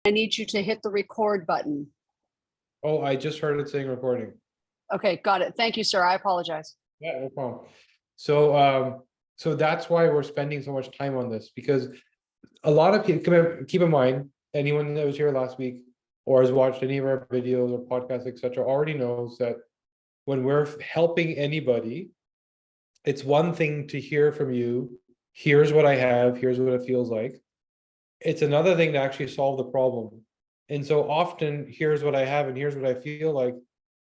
I need you to hit the record button. Oh, I just heard it saying recording. Okay, got it. Thank you, sir. I apologize. Yeah, no problem. So that's why we're spending so much time on this, because a lot of people, keep in mind, anyone that was here last week or has watched any of our videos or podcasts, etc., already knows that when we're helping anybody, it's one thing to hear from you, here's what I have, here's what it feels like. It's another thing to actually solve the problem. And so often, here's what I have and here's what I feel like,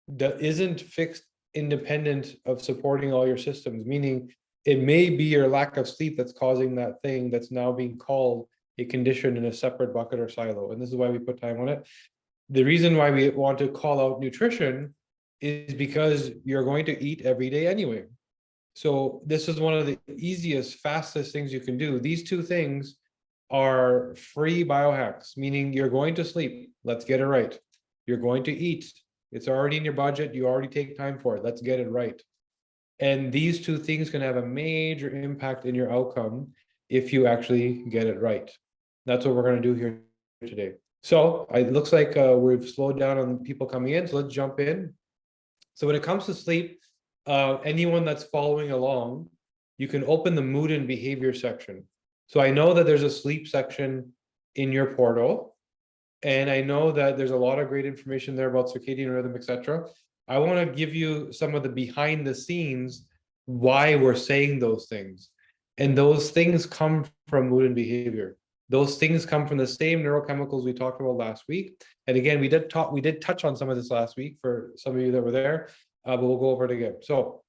that isn't fixed independent of supporting all your systems, meaning it may be your lack of sleep that's causing that thing that's now being called a condition in a separate bucket or silo. And this is why we put time on it. The reason why we want to call out nutrition is because you're going to eat every day anyway. So this is one of the easiest, fastest things you can do. These two things are free biohacks, meaning you're going to sleep. Let's get it right. You're going to eat. It's already in your budget. You already take time for it. Let's get it right. And these two things can have a major impact in your outcome if you actually get it right. That's what we're going to do here today. So it looks like we've slowed down on people coming in. So let's jump in. So when it comes to sleep, anyone that's following along, you can open the mood and behavior section. So I know that there's a sleep section in your portal, and I know that there's a lot of great information there about circadian rhythm, etc. I want to give you some of the behind the scenes why we're saying those things. And those things come from mood and behavior. Those things come from the same neurochemicals we talked about last week. And again, we did touch on some of this last week for some of you that were there, but we'll go over it again. So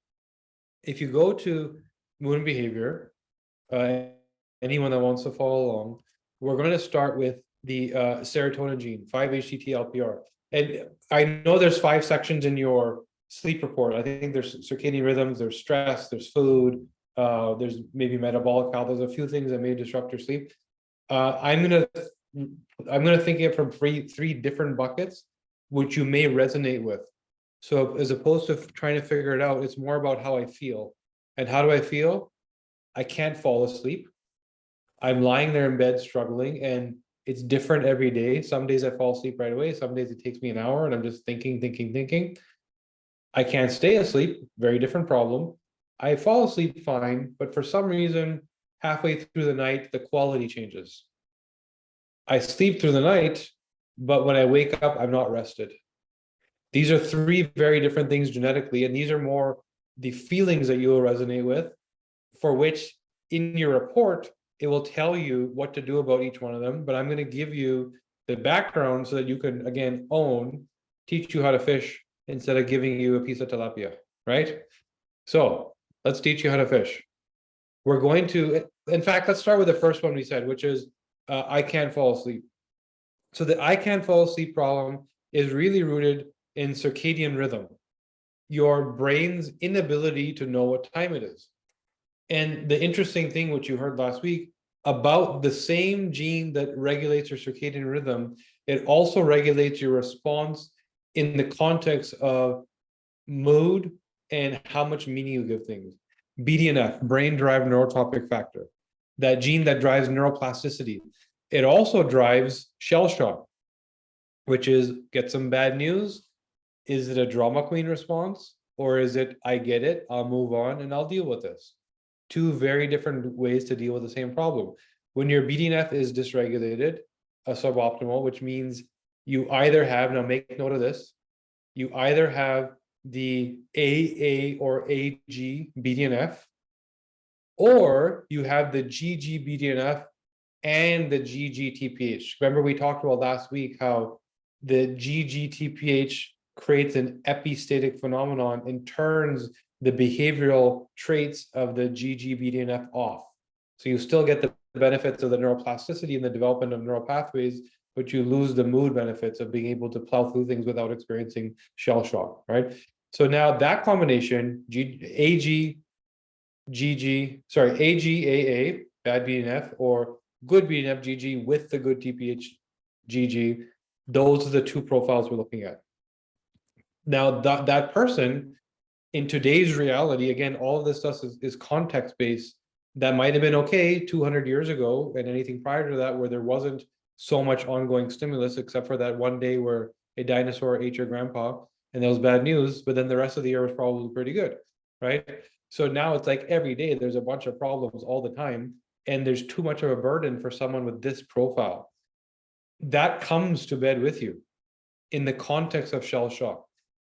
if you go to mood and behavior, anyone that wants to follow along, we're going to start with the serotonin gene, 5-HTT-LPR. And I know there's 5 sections in your sleep report. I think there's circadian rhythms, there's stress, there's food, there's maybe metabolic health. There's a few things that may disrupt your sleep. I'm gonna think of it from three different buckets, which you may resonate with. So as opposed to trying to figure it out, it's more about how I feel. And how do I feel? I can't fall asleep. I'm lying there in bed struggling, and it's different every day. Some days I fall asleep right away. Some days it takes me an hour and I'm just thinking. I can't stay asleep. Very different problem. I fall asleep fine, but for some reason, halfway through the night, the quality changes. I sleep through the night, but when I wake up, I'm not rested. These are 3 very different things genetically, and these are more the feelings that you will resonate with, for which in your report, it will tell you what to do about each one of them. But I'm going to give you the background so that you can, again, teach you how to fish instead of giving you a piece of tilapia, right? So let's teach you how to fish. We're going to, in fact, let's start with the first one we said, which is I can't fall asleep. So the I can't fall asleep problem is really rooted in circadian rhythm, your brain's inability to know what time it is. And the interesting thing, which you heard last week, about the same gene that regulates your circadian rhythm, it also regulates your response in the context of mood and how much meaning you give things. BDNF, brain-derived neurotropic factor, that gene that drives neuroplasticity. It also drives shell shock, which is get some bad news. Is it a drama queen response? Or is it, I get it, I'll move on and I'll deal with this? 2 very different ways to deal with the same problem. When your BDNF is dysregulated, a suboptimal, which means you either have, now make note of this, you either have the AA or AG BDNF, or you have the GG BDNF and the GGTPH. Remember we talked about last week how the GGTPH creates an epistatic phenomenon and turns the behavioral traits of the GG-BDNF off. So you still get the benefits of the neuroplasticity and the development of neural pathways, but you lose the mood benefits of being able to plow through things without experiencing shell shock, right? So now that combination, AGAA, bad BDNF, or good BDNF GG with the good TPH GG, those are the 2 profiles we're looking at. Now that person, in today's reality, again, all of this stuff is context-based. That might have been okay 200 years ago and anything prior to that where there wasn't so much ongoing stimulus, except for that one day where a dinosaur ate your grandpa and that was bad news, but then the rest of the year was probably pretty good, right? So now it's like every day there's a bunch of problems all the time, and there's too much of a burden for someone with this profile. That comes to bed with you in the context of shell shock.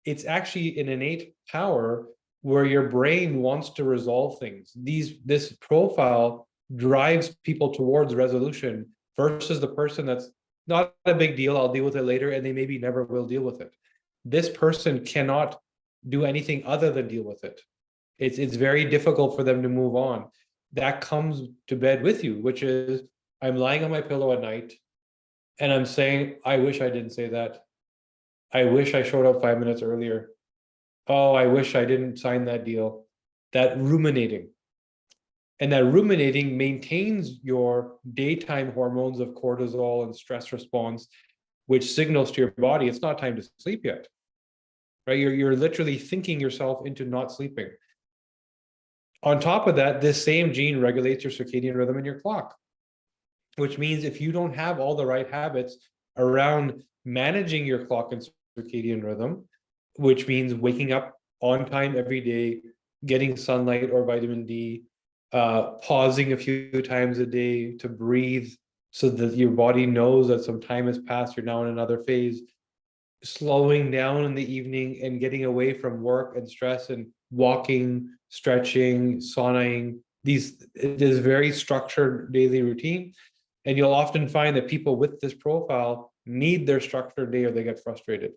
It's actually an innate power where your brain wants to resolve things. This profile drives people towards resolution versus the person that's not a big deal, I'll deal with it later, and they maybe never will deal with it. This person cannot do anything other than deal with it. It's very difficult for them to move on. That comes to bed with you, which is, I'm lying on my pillow at night and I'm saying, I wish I didn't say that. I wish I showed up 5 minutes earlier. Oh, I wish I didn't sign that deal. That ruminating. And that ruminating maintains your daytime hormones of cortisol and stress response, which signals to your body it's not time to sleep yet. Right? You're literally thinking yourself into not sleeping. On top of that, this same gene regulates your circadian rhythm in your clock, which means if you don't have all the right habits around managing your clock and circadian rhythm, which means waking up on time every day, getting sunlight or vitamin D, pausing a few times a day to breathe so that your body knows that some time has passed, you're now in another phase, slowing down in the evening and getting away from work and stress and walking, stretching, sauning. It is very structured daily routine. And you'll often find that people with this profile need their structured day or they get frustrated.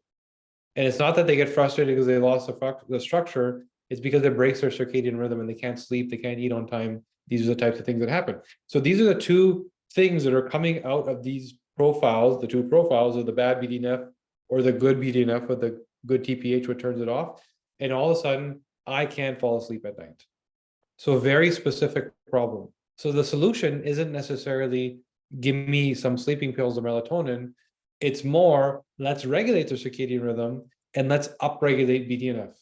And it's not that they get frustrated because they lost the structure, it's because it breaks their circadian rhythm and they can't sleep, they can't eat on time. These are the types of things that happen. So these are the two things that are coming out of these profiles, the two profiles of the bad BDNF or the good BDNF with the good TPH, which turns it off. And all of a sudden, I can't fall asleep at night. So a very specific problem. So the solution isn't necessarily give me some sleeping pills or melatonin. It's more, let's regulate the circadian rhythm and let's upregulate BDNF.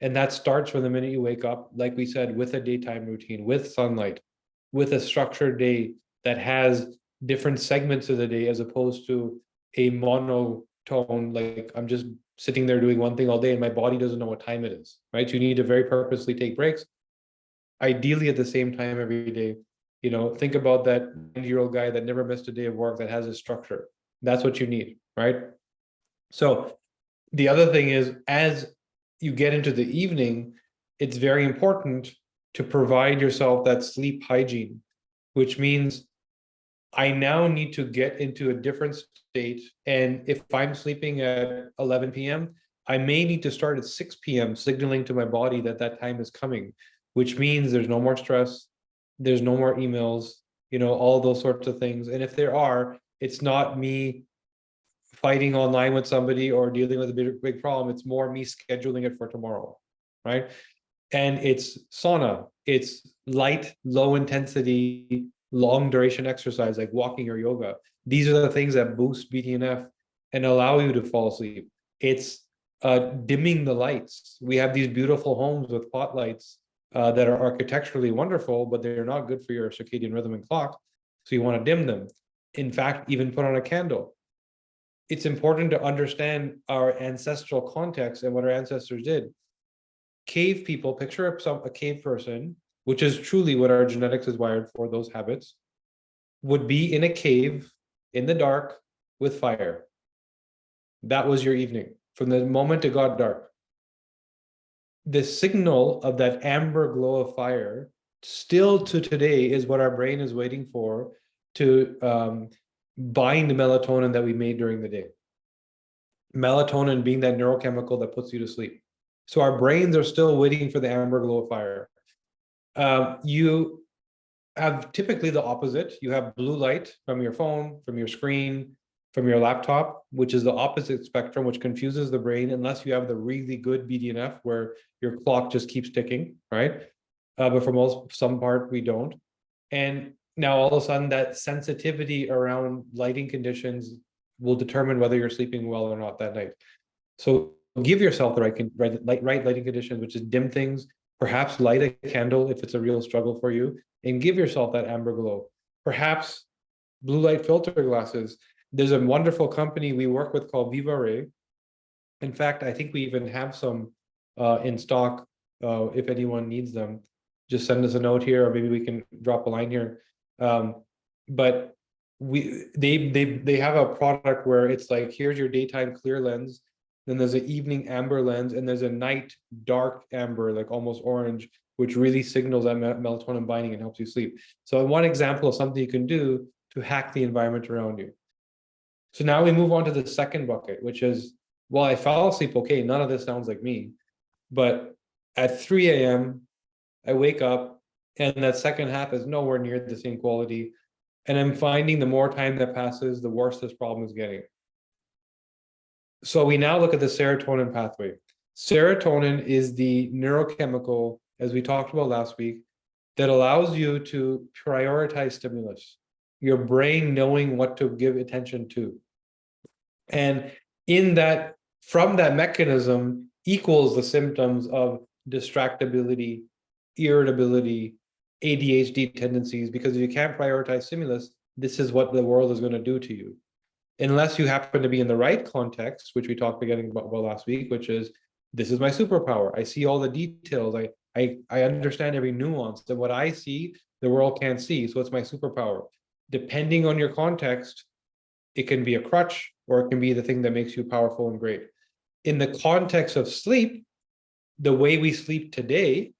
And that starts from the minute you wake up, like we said, with a daytime routine, with sunlight, with a structured day that has different segments of the day as opposed to a monotone, like I'm just sitting there doing one thing all day and my body doesn't know what time it is, right? You need to very purposely take breaks, ideally at the same time every day. You know, think about that 90-year-old guy that never missed a day of work that has a structure. That's what you need, right? So the other thing is, as you get into the evening, it's very important to provide yourself that sleep hygiene, which means I now need to get into a different state. And if I'm sleeping at 11 p.m., I may need to start at 6 p.m., signaling to my body that that time is coming, which means there's no more stress, there's no more emails, you know, all those sorts of things. And if there are, it's not me fighting online with somebody or dealing with a big problem. It's more me scheduling it for tomorrow, right? And it's sauna, it's light, low intensity, long duration exercise like walking or yoga. These are the things that boost BDNF and allow you to fall asleep. It's dimming the lights. We have these beautiful homes with pot lights that are architecturally wonderful, but they're not good for your circadian rhythm and clock. So you want to dim them. In fact, even put on a candle. It's important to understand our ancestral context and what our ancestors did. Cave people, picture a cave person, which is truly what our genetics is wired for, those habits, would be in a cave in the dark with fire. That was your evening. From the moment it got dark, the signal of that amber glow of fire still to today is what our brain is waiting for to bind the melatonin that we made during the day. Melatonin being that neurochemical that puts you to sleep. So our brains are still waiting for the amber glow of fire. You have typically the opposite. You have blue light from your phone, from your screen, from your laptop, which is the opposite spectrum, which confuses the brain unless you have the really good BDNF where your clock just keeps ticking, right? But for some part, we don't. And now all of a sudden that sensitivity around lighting conditions will determine whether you're sleeping well or not that night. So give yourself the right lighting conditions, which is dim things, perhaps light a candle if it's a real struggle for you, and give yourself that amber glow. Perhaps blue light filter glasses. There's a wonderful company we work with called Viva Ray. In fact, I think we even have some in stock. If anyone needs them, just send us a note here, or maybe we can drop a line here. But they have a product where it's like, here's your daytime clear lens, then there's an evening amber lens, and there's a night dark amber, like almost orange, which really signals that melatonin binding and helps you sleep. So one example of something you can do to hack the environment around you. So now we move on to the second bucket, which is, well, I fell asleep okay, none of this sounds like me, but at 3 a.m. I wake up and that second half is nowhere near the same quality. And I'm finding the more time that passes, the worse this problem is getting. So we now look at the serotonin pathway. Serotonin is the neurochemical, as we talked about last week, that allows you to prioritize stimulus, your brain knowing what to give attention to. And in that, from that mechanism equals the symptoms of distractibility, irritability, ADHD tendencies, because if you can't prioritize stimulus, this is what the world is going to do to you. Unless you happen to be in the right context, which we talked about last week, which is, this is my superpower. I see all the details. I understand every nuance. That what I see, the world can't see. So it's my superpower. Depending on your context, it can be a crutch, or it can be the thing that makes you powerful and great. In the context of sleep, the way we sleep today,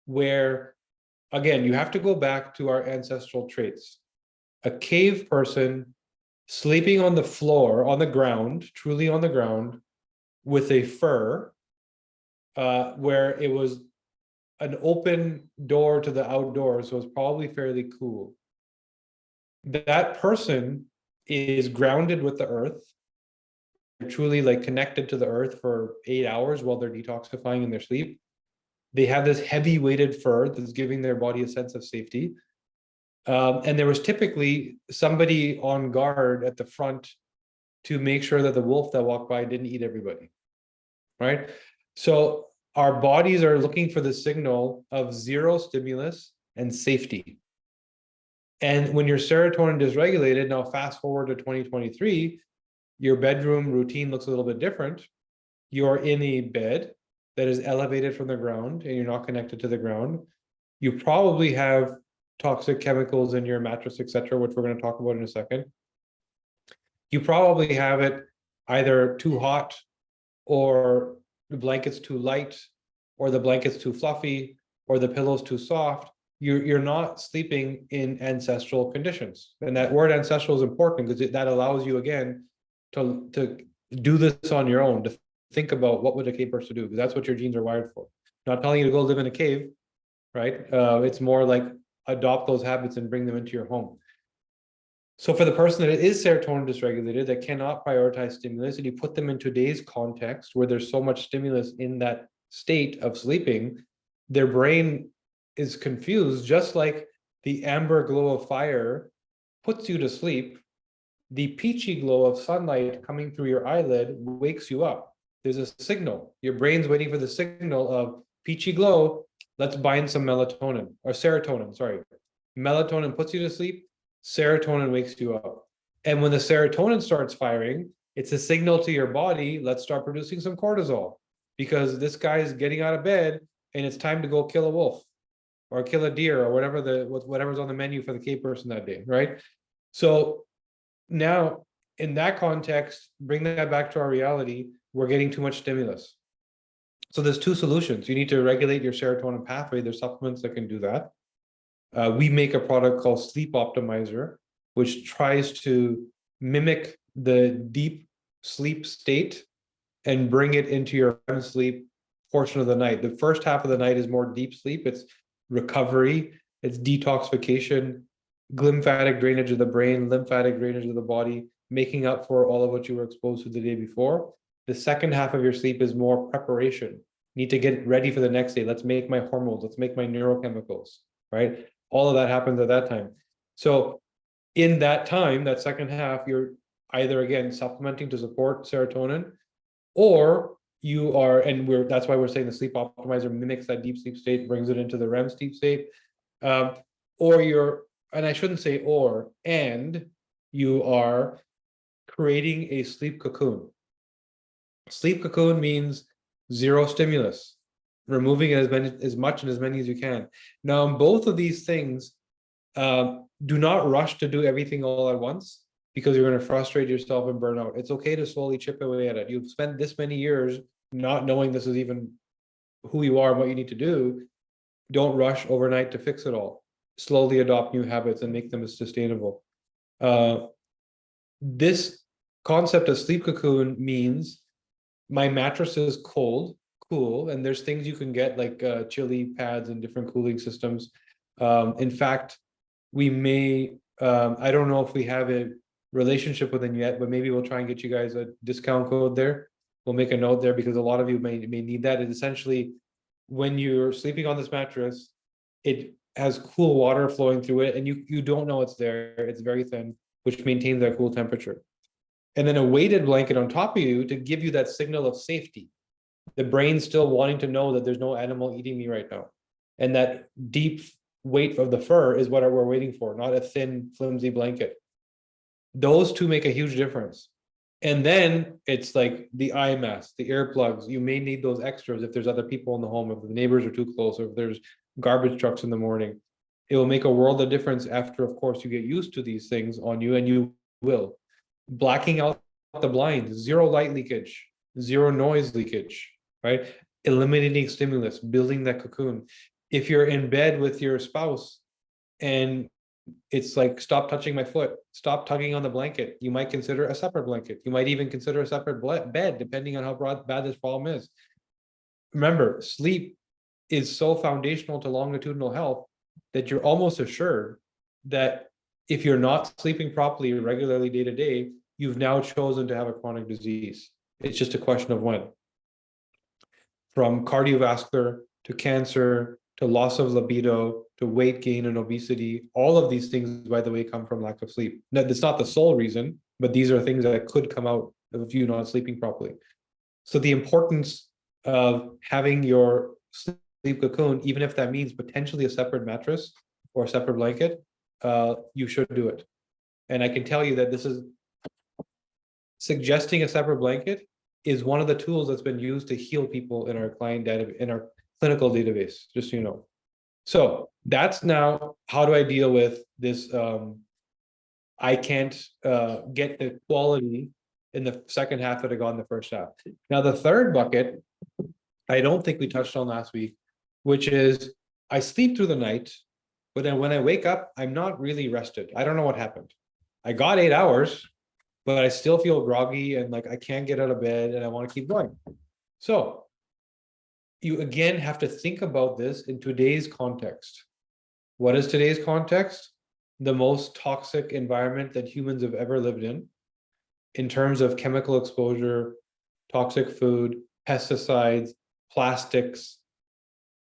where, again, you have to go back to our ancestral traits. A cave person sleeping on the floor, on the ground, truly on the ground, with a fur, where it was an open door to the outdoors, so it's probably fairly cool. That person is grounded with the earth, truly like connected to the earth for 8 hours while they're detoxifying in their sleep. They have this heavy weighted fur that's giving their body a sense of safety. And there was typically somebody on guard at the front to make sure that the wolf that walked by didn't eat everybody, right? So our bodies are looking for the signal of zero stimulus and safety. And when your serotonin is dysregulated, now fast forward to 2023, your bedroom routine looks a little bit different. You're in a bed that is elevated from the ground and you're not connected to the ground. You probably have toxic chemicals in your mattress, etc., which we're going to talk about in a second. You probably have it either too hot, or the blanket's too light, or the blanket's too fluffy, or the pillow's too soft. You're not sleeping in ancestral conditions. And that word ancestral is important because that allows you, again, to do this on your own, to think about what would a cave person do, because that's what your genes are wired for. Not telling you to go live in a cave, right? It's more like adopt those habits and bring them into your home. So for the person that is serotonin dysregulated, that cannot prioritize stimulus, and you put them in today's context where there's so much stimulus in that state of sleeping, their brain is confused. Just like the amber glow of fire puts you to sleep, the peachy glow of sunlight coming through your eyelid wakes you up. There's a signal. Your brain's waiting for the signal of peachy glow. Let's bind some melatonin, or serotonin, sorry. Melatonin puts you to sleep. Serotonin wakes you up. And when the serotonin starts firing, it's a signal to your body, let's start producing some cortisol, because this guy is getting out of bed and it's time to go kill a wolf or kill a deer or whatever's on the menu for the cave person that day, right? So now in that context, bring that back to our reality, we're getting too much stimulus. So there's two solutions. You need to regulate your serotonin pathway. There's supplements that can do that. We make a product called Sleep Optimizer, which tries to mimic the deep sleep state and bring it into your REM sleep portion of the night. The first half of the night is more deep sleep. It's recovery, it's detoxification, lymphatic drainage of the brain, lymphatic drainage of the body, making up for all of what you were exposed to the day before. The second half of your sleep is more preparation. Need to get ready for the next day. Let's make my hormones. Let's make my neurochemicals, right? All of that happens at that time. So in that time, that second half, you're either, again, supplementing to support serotonin, or you are, and that's why we're saying the sleep optimizer mimics that deep sleep state, brings it into the REM sleep state, or you're and I shouldn't say or, and you are creating a sleep cocoon. Sleep cocoon means zero stimulus, removing as much and as many as you can. Now, in both of these things, do not rush to do everything all at once, because you're going to frustrate yourself and burn out. It's okay to slowly chip away at it. You've spent this many years not knowing this is even who you are and what you need to do. Don't rush overnight to fix it all. Slowly adopt new habits and make them sustainable. This concept of sleep cocoon means my mattress is cool, and there's things you can get like chili pads and different cooling systems. In fact, we may, I don't know if we have a relationship with them yet, but maybe we'll try and get you guys a discount code there. We'll make a note there because a lot of you may need that. And essentially, when you're sleeping on this mattress, it has cool water flowing through it, and you don't know it's there. It's very thin, which maintains that cool temperature. And then a weighted blanket on top of you to give you that signal of safety. The brain's still wanting to know that there's no animal eating me right now. And that deep weight of the fur is what we're waiting for, not a thin, flimsy blanket. Those two make a huge difference. And then it's like the eye mask, the earplugs. You may need those extras if there's other people in the home, if the neighbors are too close, or if there's garbage trucks in the morning. It will make a world of difference after, of course, you get used to these things on you, and you will. Blacking out the blinds, zero light leakage, zero noise leakage, right? Eliminating stimulus, building that cocoon. If you're in bed with your spouse and it's like, stop touching my foot, stop tugging on the blanket, you might consider a separate blanket. You might even consider a separate bed, depending on how bad this problem is. Remember, sleep is so foundational to longitudinal health that you're almost assured that if you're not sleeping properly regularly day to day, you've now chosen to have a chronic disease. It's just a question of when. From cardiovascular to cancer to loss of libido to weight gain and obesity, all of these things, by the way, come from lack of sleep. Now, that's not the sole reason, but these are things that could come out of you not sleeping properly. So the importance of having your sleep cocoon, even if that means potentially a separate mattress or a separate blanket, you should do it. And I can tell you that this is suggesting a separate blanket is one of the tools that's been used to heal people in our client data, in our clinical database, just so you know. So that's now, how do I deal with this? I can't get the quality in the second half that I got in the first half. Now, the third bucket, I don't think we touched on last week, which is I sleep through the night, but then when I wake up, I'm not really rested. I don't know what happened. I got 8 hours, but I still feel groggy and like I can't get out of bed and I want to keep going. So you again have to think about this in today's context. What is today's context? The most toxic environment that humans have ever lived in terms of chemical exposure, toxic food, pesticides, plastics,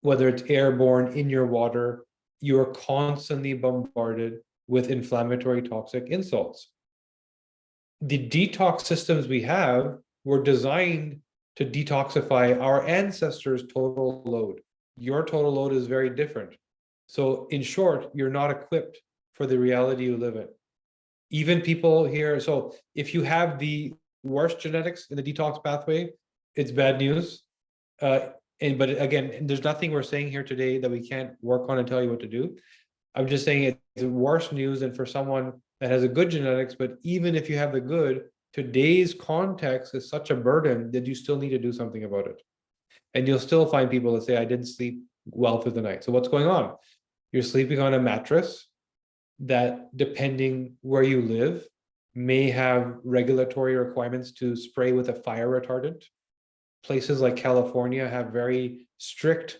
whether it's airborne, in your water, you are constantly bombarded with inflammatory toxic insults. The detox systems we have were designed to detoxify our ancestors' total load. Your total load is very different. So in short, you're not equipped for the reality you live in. Even people here, so if you have the worst genetics in the detox pathway, it's bad news. But again, there's nothing we're saying here today that we can't work on and tell you what to do. I'm just saying it's worse news than for someone that has a good genetics, but even if you have the good, today's context is such a burden that you still need to do something about it. And you'll still find people that say, I didn't sleep well through the night. So what's going on? You're sleeping on a mattress that, depending where you live, may have regulatory requirements to spray with a fire retardant. Places like California have very strict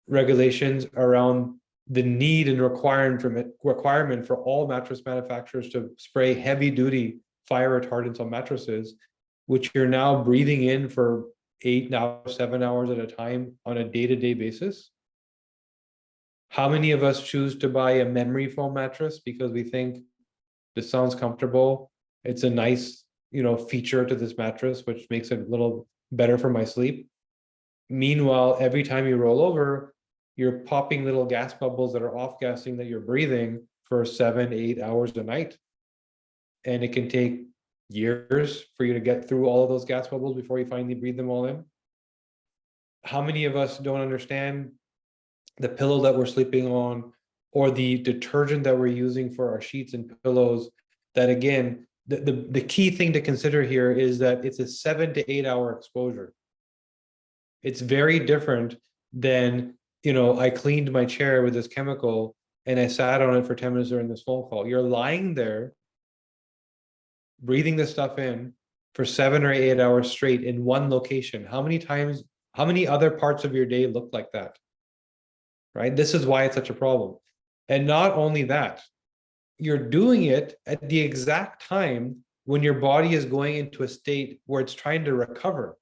regulations around the need and requirement for all mattress manufacturers to spray heavy duty fire retardants on mattresses, which you're now breathing in for 8 hours, 7 hours at a time on a day-to-day basis. How many of us choose to buy a memory foam mattress because we think this sounds comfortable? It's a nice, feature to this mattress, which makes it a little better for my sleep. Meanwhile, every time you roll over, you're popping little gas bubbles that are off-gassing that you're breathing for 7-8 hours a night. And it can take years for you to get through all of those gas bubbles before you finally breathe them all in. How many of us don't understand the pillow that we're sleeping on or the detergent that we're using for our sheets and pillows? That again, the key thing to consider here is that it's a 7 to 8 hour exposure. It's very different than, I cleaned my chair with this chemical and I sat on it for 10 minutes during this phone call. You're lying there, breathing this stuff in for 7 or 8 hours straight in one location. How many other parts of your day look like that? Right? This is why it's such a problem. And not only that, you're doing it at the exact time when your body is going into a state where it's trying to recover.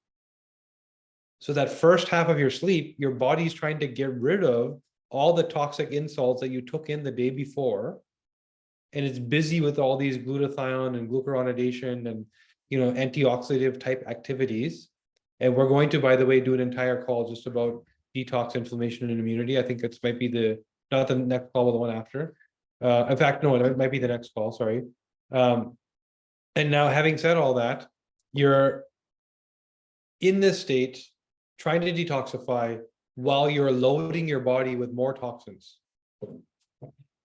So that first half of your sleep, your body's trying to get rid of all the toxic insults that you took in the day before. And it's busy with all these glutathione and glucuronidation and, antioxidative type activities. And we're going to, by the way, do an entire call just about detox, inflammation, and immunity. I think it might be not the next call, but the one after. In fact, no, it might be the next call, sorry. And now, having said all that, you're in this state trying to detoxify while you're loading your body with more toxins.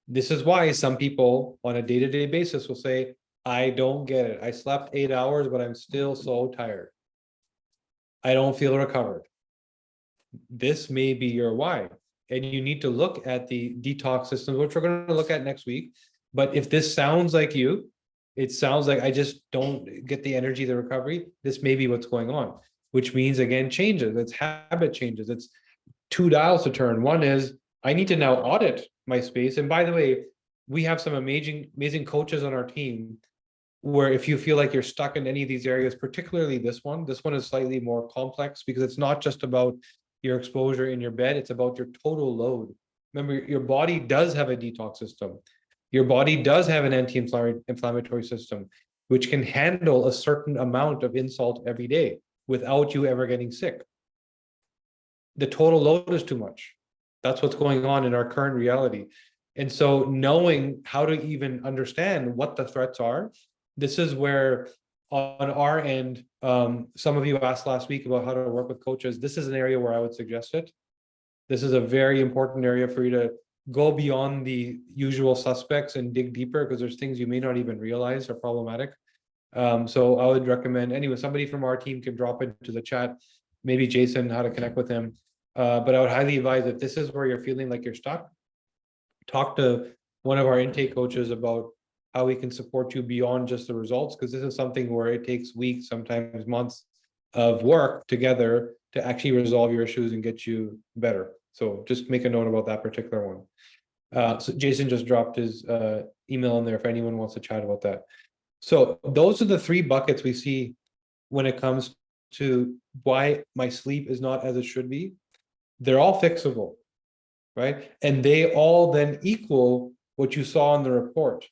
This is why some people on a day-to-day basis will say, I don't get it. I slept 8 hours, but I'm still so tired. I don't feel recovered. This may be your why. And you need to look at the detox systems, which we're going to look at next week. But if this sounds like you, it sounds like I just don't get the energy, the recovery, this may be what's going on, which means, again, changes. It's habit changes. It's 2 dials to turn. One is I need to now audit my space. And by the way, we have some amazing coaches on our team where if you feel like you're stuck in any of these areas, particularly this one is slightly more complex because it's not just about your exposure in your bed, it's about your total load. Remember, your body does have a detox system. Your body does have an anti-inflammatory system, which can handle a certain amount of insult every day without you ever getting sick. The total load is too much. That's what's going on in our current reality. And so knowing how to even understand what the threats are, this is where on our end, some of you asked last week about how to work with coaches. This is an area where I would suggest it. This is a very important area for you to go beyond the usual suspects and dig deeper because there's things you may not even realize are problematic. So I would recommend, anyway, somebody from our team can drop into the chat, maybe Jason, how to connect with him. But I would highly advise if this is where you're feeling like you're stuck, talk to one of our intake coaches about how we can support you beyond just the results, because this is something where it takes weeks, sometimes months of work together to actually resolve your issues and get you better. So just make a note about that particular one. So Jason just dropped his email in there if anyone wants to chat about that. So those are the 3 buckets we see when it comes to why my sleep is not as it should be. They're all fixable, right? And they all then equal what you saw in the report,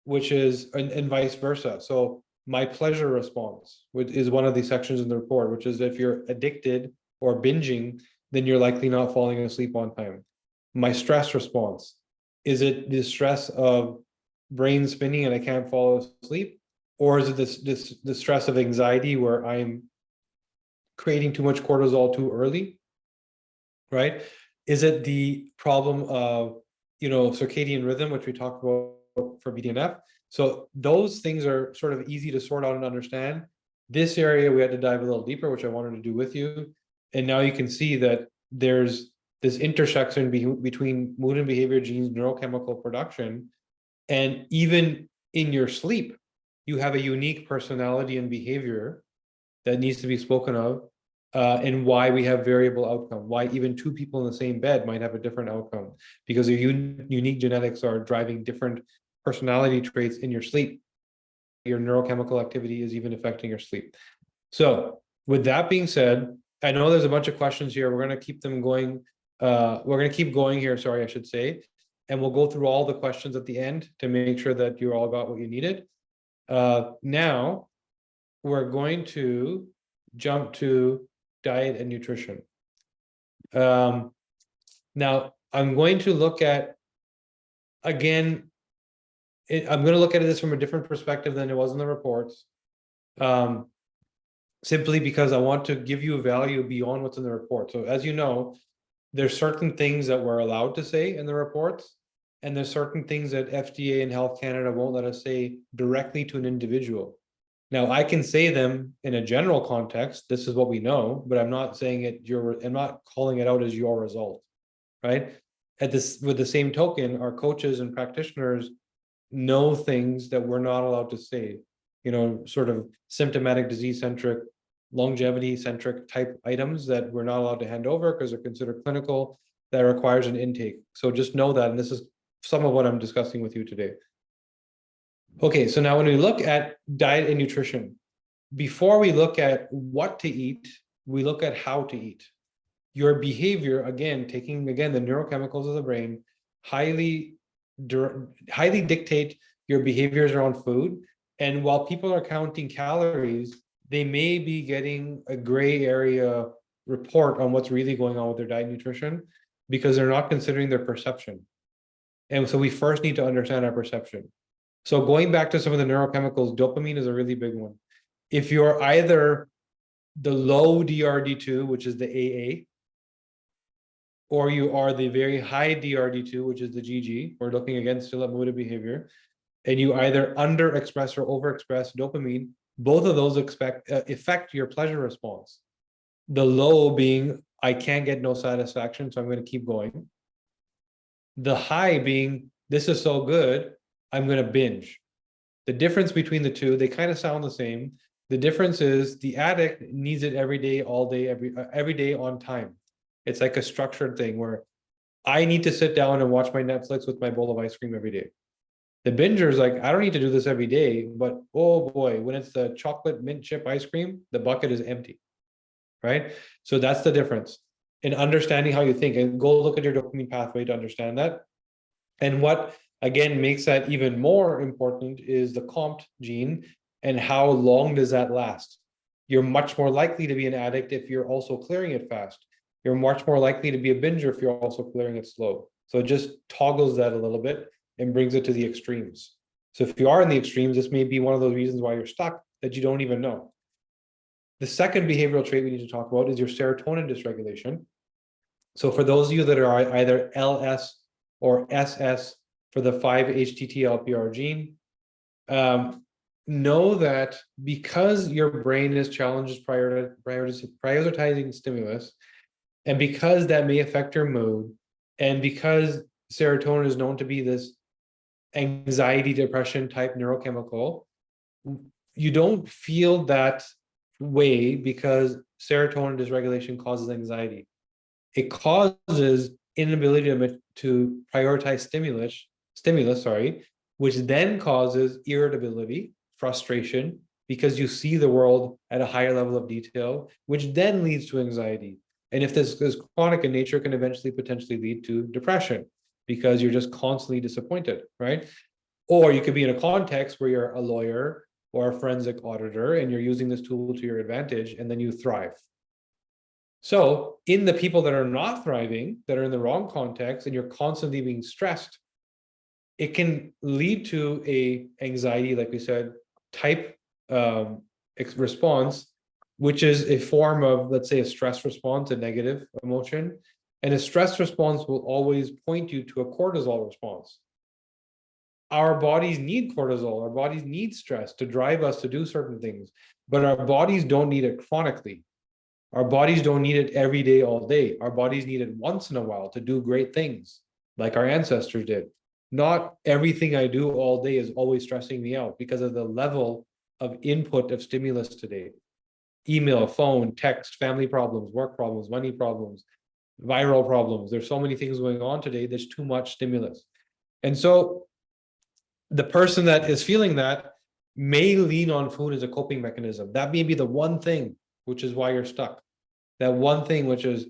which is, and vice versa. So my pleasure response, which is one of the sections in the report, which is if you're addicted or binging, then you're likely not falling asleep on time. My stress response, is it the stress of brain spinning and I can't fall asleep? Or is it the stress of anxiety where I'm creating too much cortisol too early, right? Is it the problem of, circadian rhythm, which we talked about for BDNF? So those things are sort of easy to sort out and understand. This area we had to dive a little deeper, which I wanted to do with you. And now you can see that there's this intersection between mood and behavior genes, neurochemical production, and even in your sleep, you have a unique personality and behavior that needs to be spoken of, and why we have variable outcome, why even 2 people in the same bed might have a different outcome, because your unique genetics are driving different personality traits in your sleep. Your neurochemical activity is even affecting your sleep. So with that being said, I know there's a bunch of questions here. We're going to keep them going. We're going to keep going here, sorry, I should say. And we'll go through all the questions at the end to make sure that you all got what you needed. Now, we're going to jump to diet and nutrition. Now, I'm going to look at again, I'm going to look at this from a different perspective than it was in the reports. Simply because I want to give you value beyond what's in the report. So as you know, there's certain things that we're allowed to say in the reports, and there's certain things that FDA and Health Canada won't let us say directly to an individual. Now, I can say them in a general context, this is what we know, but I'm not saying it, I'm not calling it out as your result, right? With the same token, our coaches and practitioners know things that we're not allowed to say, sort of symptomatic disease-centric, longevity-centric type items that we're not allowed to hand over because they're considered clinical, that requires an intake. So just know that, and this is some of what I'm discussing with you today. Okay, so now when we look at diet and nutrition, before we look at what to eat, we look at how to eat. Your behavior, again, taking the neurochemicals of the brain, highly dictate your behaviors around food. And while people are counting calories, they may be getting a gray area report on what's really going on with their diet and nutrition because they're not considering their perception. And so we first need to understand our perception. So going back to some of the neurochemicals, dopamine is a really big one. If you're either the low DRD2, which is the AA, or you are the very high DRD2, which is the GG, we're looking again still at mood and behavior, and you either underexpress or overexpress dopamine, both of those affect your pleasure response. The low being, I can't get no satisfaction, so I'm going to keep going. The high being, this is so good, I'm going to binge. The difference between the two, they kind of sound the same. The difference is the addict needs it every day, all day, every day on time. It's like a structured thing where I need to sit down and watch my Netflix with my bowl of ice cream every day. The binger is like, I don't need to do this every day, but oh boy, when it's the chocolate mint chip ice cream, the bucket is empty, right? So that's the difference in understanding how you think, and go look at your dopamine pathway to understand that. And what, again, makes that even more important is the COMT gene and how long does that last? You're much more likely to be an addict if you're also clearing it fast. You're much more likely to be a binger if you're also clearing it slow. So it just toggles that a little bit and brings it to the extremes. So if you are in the extremes, this may be one of those reasons why you're stuck that you don't even know. The second behavioral trait we need to talk about is your serotonin dysregulation. So for those of you that are either LS or SS for the 5-HTT-LPR gene, know that because your brain is challenged prioritizing stimulus, and because that may affect your mood, and because serotonin is known to be this anxiety, depression type neurochemical, you don't feel that way because serotonin dysregulation causes anxiety. It causes inability to prioritize stimulus, which then causes irritability, frustration, because you see the world at a higher level of detail, which then leads to anxiety. And if this is chronic in nature, can eventually potentially lead to depression because you're just constantly disappointed, right? Or you could be in a context where you're a lawyer or a forensic auditor and you're using this tool to your advantage, and then you thrive. So in the people that are not thriving, that are in the wrong context, and you're constantly being stressed, it can lead to a anxiety, like we said, type response, which is a form of, let's say, a stress response, a negative emotion. And a stress response will always point you to a cortisol response. Our bodies need cortisol, our bodies need stress to drive us to do certain things, but our bodies don't need it chronically. Our bodies don't need it every day, all day. Our bodies need it once in a while to do great things, like our ancestors did. Not everything I do all day is always stressing me out because of the level of input of stimulus today. Email, phone, text, family problems, work problems, money problems, viral problems. There's so many things going on today. There's too much stimulus. And so the person that is feeling that may lean on food as a coping mechanism. That may be the one thing, which is why you're stuck. That one thing, which is,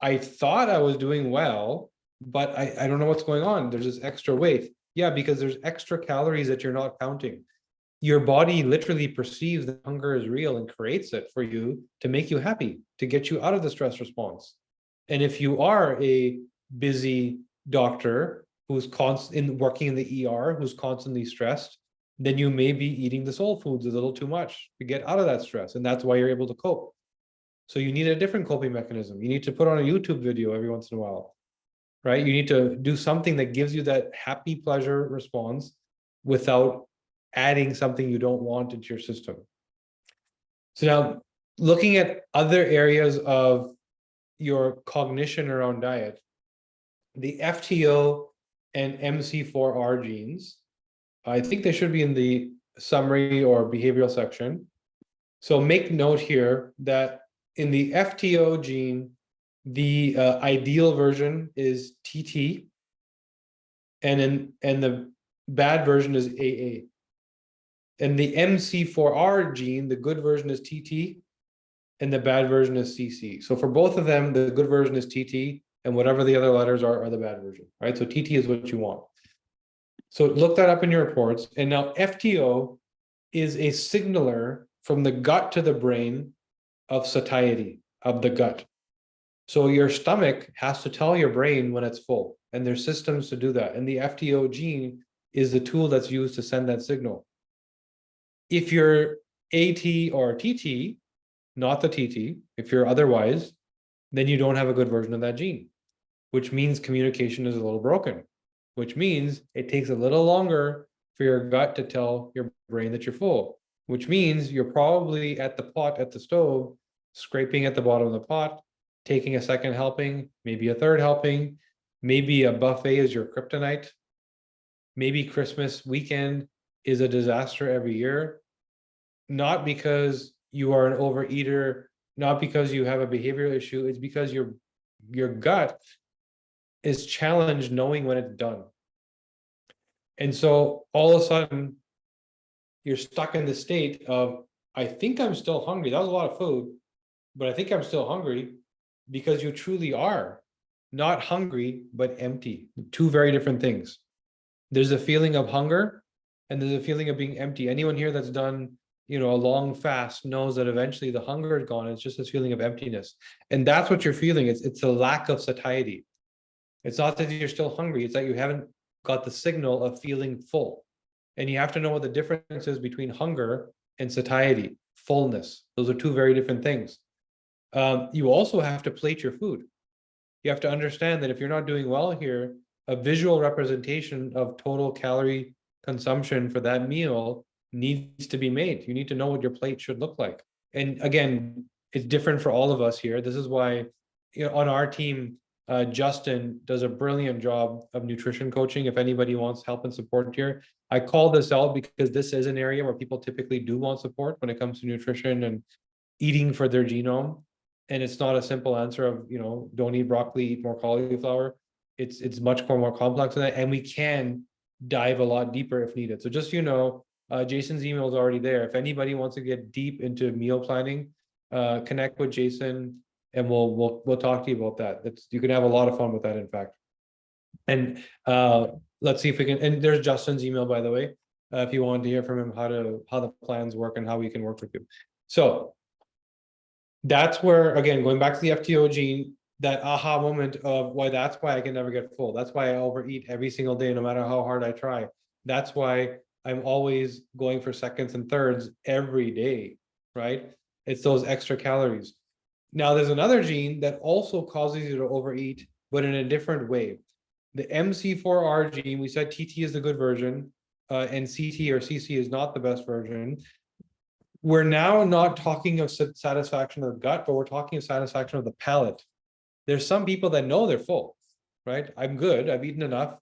I thought I was doing well, but I don't know what's going on. There's this extra weight. Yeah, because there's extra calories that you're not counting. Your body literally perceives that hunger is real and creates it for you to make you happy, to get you out of the stress response. And if you are a busy doctor who's working in the ER, who's constantly stressed, then you may be eating the soul foods a little too much to get out of that stress. And that's why you're able to cope. So you need a different coping mechanism. You need to put on a YouTube video every once in a while, right? You need to do something that gives you that happy pleasure response without adding something you don't want into your system. So now, looking at other areas of your cognition around diet, the FTO and MC4R genes, I think they should be in the summary or behavioral section. So make note here that in the FTO gene, the ideal version is TT, and the bad version is AA. And the MC4R gene, the good version is TT, and the bad version is CC. So for both of them, the good version is TT, and whatever the other letters are the bad version, right? So TT is what you want. So look that up in your reports. And now FTO is a signaler from the gut to the brain of satiety, of the gut. So your stomach has to tell your brain when it's full, and there's systems to do that. And the FTO gene is the tool that's used to send that signal. If you're AT or TT, not the TT, if you're otherwise, then you don't have a good version of that gene, which means communication is a little broken, which means it takes a little longer for your gut to tell your brain that you're full, which means you're probably at the pot at the stove, scraping at the bottom of the pot, taking a second helping, maybe a third helping, maybe a buffet is your kryptonite, maybe Christmas weekend is a disaster every year, not because you are an overeater, not because you have a behavioral issue, it's because your gut is challenged knowing when it's done. And so all of a sudden, you're stuck in the state of, I think I'm still hungry. That was a lot of food, but I think I'm still hungry, because you truly are not hungry, but empty. Two very different things. There's a feeling of hunger and there's a feeling of being empty. Anyone here that's done, a long fast knows that eventually the hunger is gone. It's just this feeling of emptiness. And that's what you're feeling. It's a lack of satiety. It's not that you're still hungry. It's that you haven't got the signal of feeling full. And you have to know what the difference is between hunger and satiety, fullness. Those are two very different things. You also have to plate your food. You have to understand that if you're not doing well here, a visual representation of total calorie consumption for that meal needs to be made. You need to know what your plate should look like. And again, it's different for all of us here. This is why, on our team, Justin does a brilliant job of nutrition coaching. If anybody wants help and support here, I call this out because this is an area where people typically do want support when it comes to nutrition and eating for their genome. And it's not a simple answer of, don't eat broccoli, eat more cauliflower. It's much more complex than that. And we can dive a lot deeper if needed. So just, Jason's email is already there. If anybody wants to get deep into meal planning, connect with Jason and we'll talk to you about that. You can have a lot of fun with that, in fact. And let's see if we can, and there's Justin's email, by the way, if you want to hear from him, how the plans work and how we can work with you. So that's where, again, going back to the FTO gene, that aha moment of that's why I can never get full. That's why I overeat every single day, no matter how hard I try. That's why I'm always going for seconds and thirds every day, right? It's those extra calories. Now, there's another gene that also causes you to overeat, but in a different way. The MC4R gene, we said TT is the good version, and CT or CC is not the best version. We're now not talking of satisfaction of the gut, but we're talking of satisfaction of the palate. There's some people that know they're full, right? I'm good, I've eaten enough,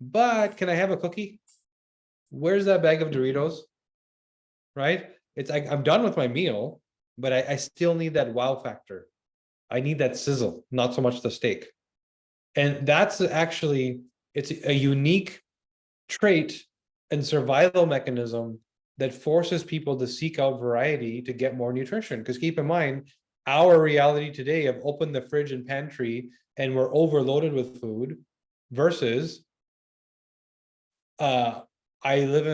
but can I have a cookie? Where's that bag of Doritos, right? It's like, I'm done with my meal, but I still need that wow factor. I need that sizzle, not so much the steak. And that's actually, it's a unique trait and survival mechanism that forces people to seek out variety to get more nutrition. Because keep in mind, our reality today of open the fridge and pantry and we're overloaded with food versus I live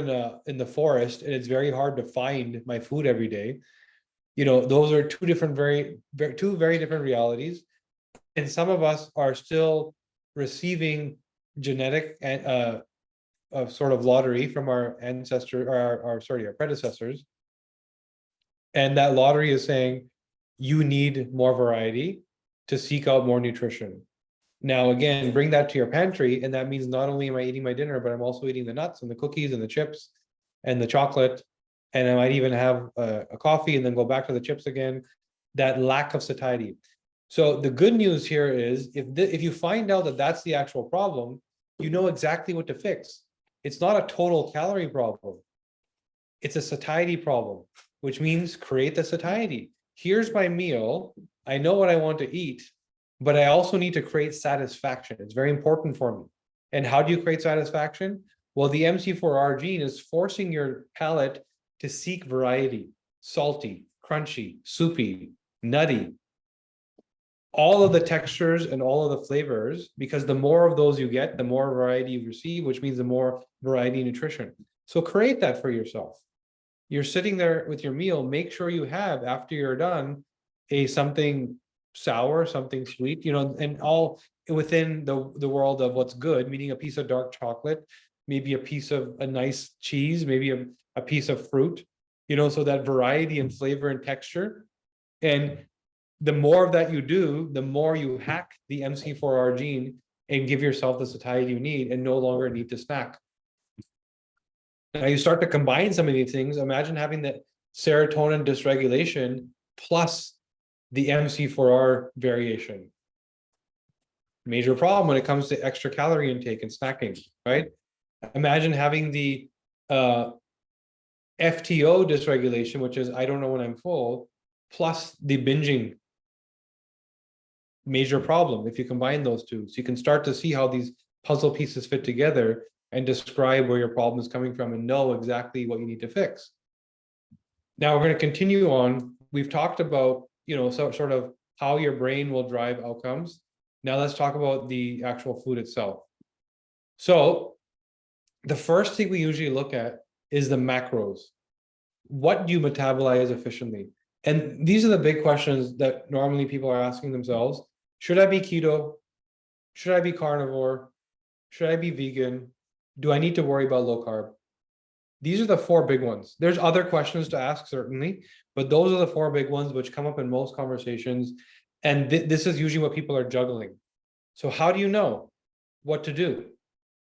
in the forest and it's very hard to find my food every day. Those are two very different realities. And some of us are still receiving genetic and sort of lottery from our ancestors, or our predecessors. And that lottery is saying you need more variety to seek out more nutrition. Now, again, bring that to your pantry, and that means not only am I eating my dinner, but I'm also eating the nuts and the cookies and the chips and the chocolate, and I might even have a coffee and then go back to the chips again. That lack of satiety. So the good news here is if you find out that that's the actual problem, you know exactly what to fix. It's not a total calorie problem. It's a satiety problem, which means create the satiety. Here's my meal. I know what I want to eat, but I also need to create satisfaction. It's very important for me. And how do you create satisfaction? Well, the MC4R gene is forcing your palate to seek variety, salty, crunchy, soupy, nutty, all of the textures and all of the flavors, because the more of those you get, the more variety you receive, which means the more variety nutrition. So create that for yourself. You're sitting there with your meal, make sure you have, after you're done, something sour, something sweet, and all within the world of what's good, meaning a piece of dark chocolate, maybe a piece of a nice cheese, maybe a piece of fruit, so that variety and flavor and texture. And the more of that you do, the more you hack the MC4R gene and give yourself the satiety you need and no longer need to snack. Now you start to combine some of these things. Imagine having the serotonin dysregulation plus the MC4R variation. Major problem when it comes to extra calorie intake and snacking, right? Imagine having the FTO dysregulation, which is I don't know when I'm full, plus the binging. Major problem if you combine those two. So you can start to see how these puzzle pieces fit together and describe where your problem is coming from and know exactly what you need to fix. Now we're going to continue on. We've talked about, sort of how your brain will drive outcomes. Now let's talk about the actual food itself. So the first thing we usually look at is the macros. What do you metabolize efficiently? And these are the big questions that normally people are asking themselves. Should I be keto? Should I be carnivore? Should I be vegan? Do I need to worry about low carb? These are the four big ones. There's other questions to ask, certainly, but those are the four big ones which come up in most conversations. And this is usually what people are juggling. So how do you know what to do?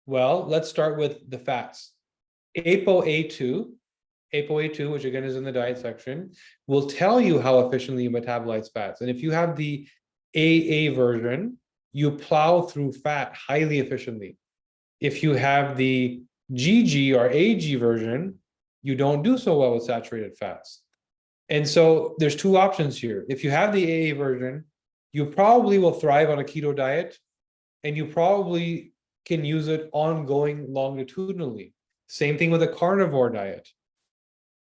Well, let's start with the fats. ApoA2, which again is in the diet section, will tell you how efficiently you metabolize fats. And if you have the AA version, you plow through fat highly efficiently. If you have the GG or AG version, you don't do so well with saturated fats. And so there's two options here. If you have the AA version, you probably will thrive on a keto diet, and you probably can use it ongoing longitudinally. Same thing with a carnivore diet.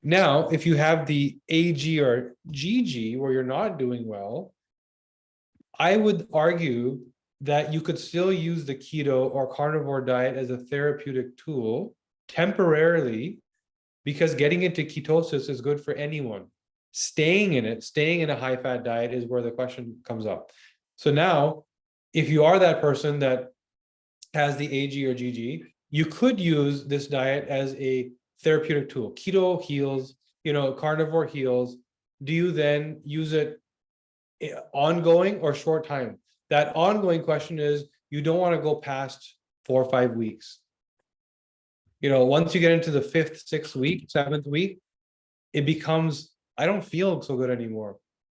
Now, if you have the AG or GG where you're not doing well, I would argue that you could still use the keto or carnivore diet as a therapeutic tool temporarily, because getting into ketosis is good for anyone. Staying in a high-fat diet is where the question comes up. So now, if you are that person that has the AG or GG, you could use this diet as a therapeutic tool. Keto heals, carnivore heals. Do you then use it ongoing or short time? That ongoing question is, you don't want to go past 4 or 5 weeks. Once you get into the 5th, 6th week, 7th week, it becomes, I don't feel so good anymore.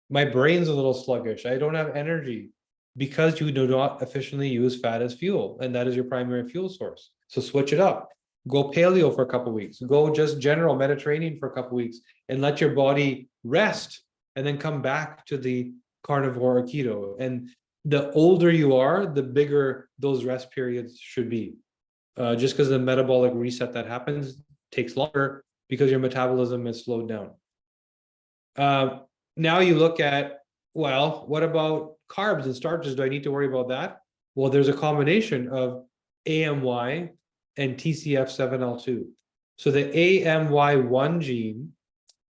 My brain's a little sluggish. I don't have energy, because you do not efficiently use fat as fuel, and that is your primary fuel source. So switch it up. Go paleo for a couple of weeks. Go just general Mediterranean for a couple of weeks, and let your body rest, and then come back to the carnivore or keto. And the older you are, the bigger those rest periods should be. Just because the metabolic reset that happens takes longer because your metabolism is slowed down. Now you look at, well, what about carbs and starches? Do I need to worry about that? Well, there's a combination of AMY and TCF7L2. So the AMY1 gene,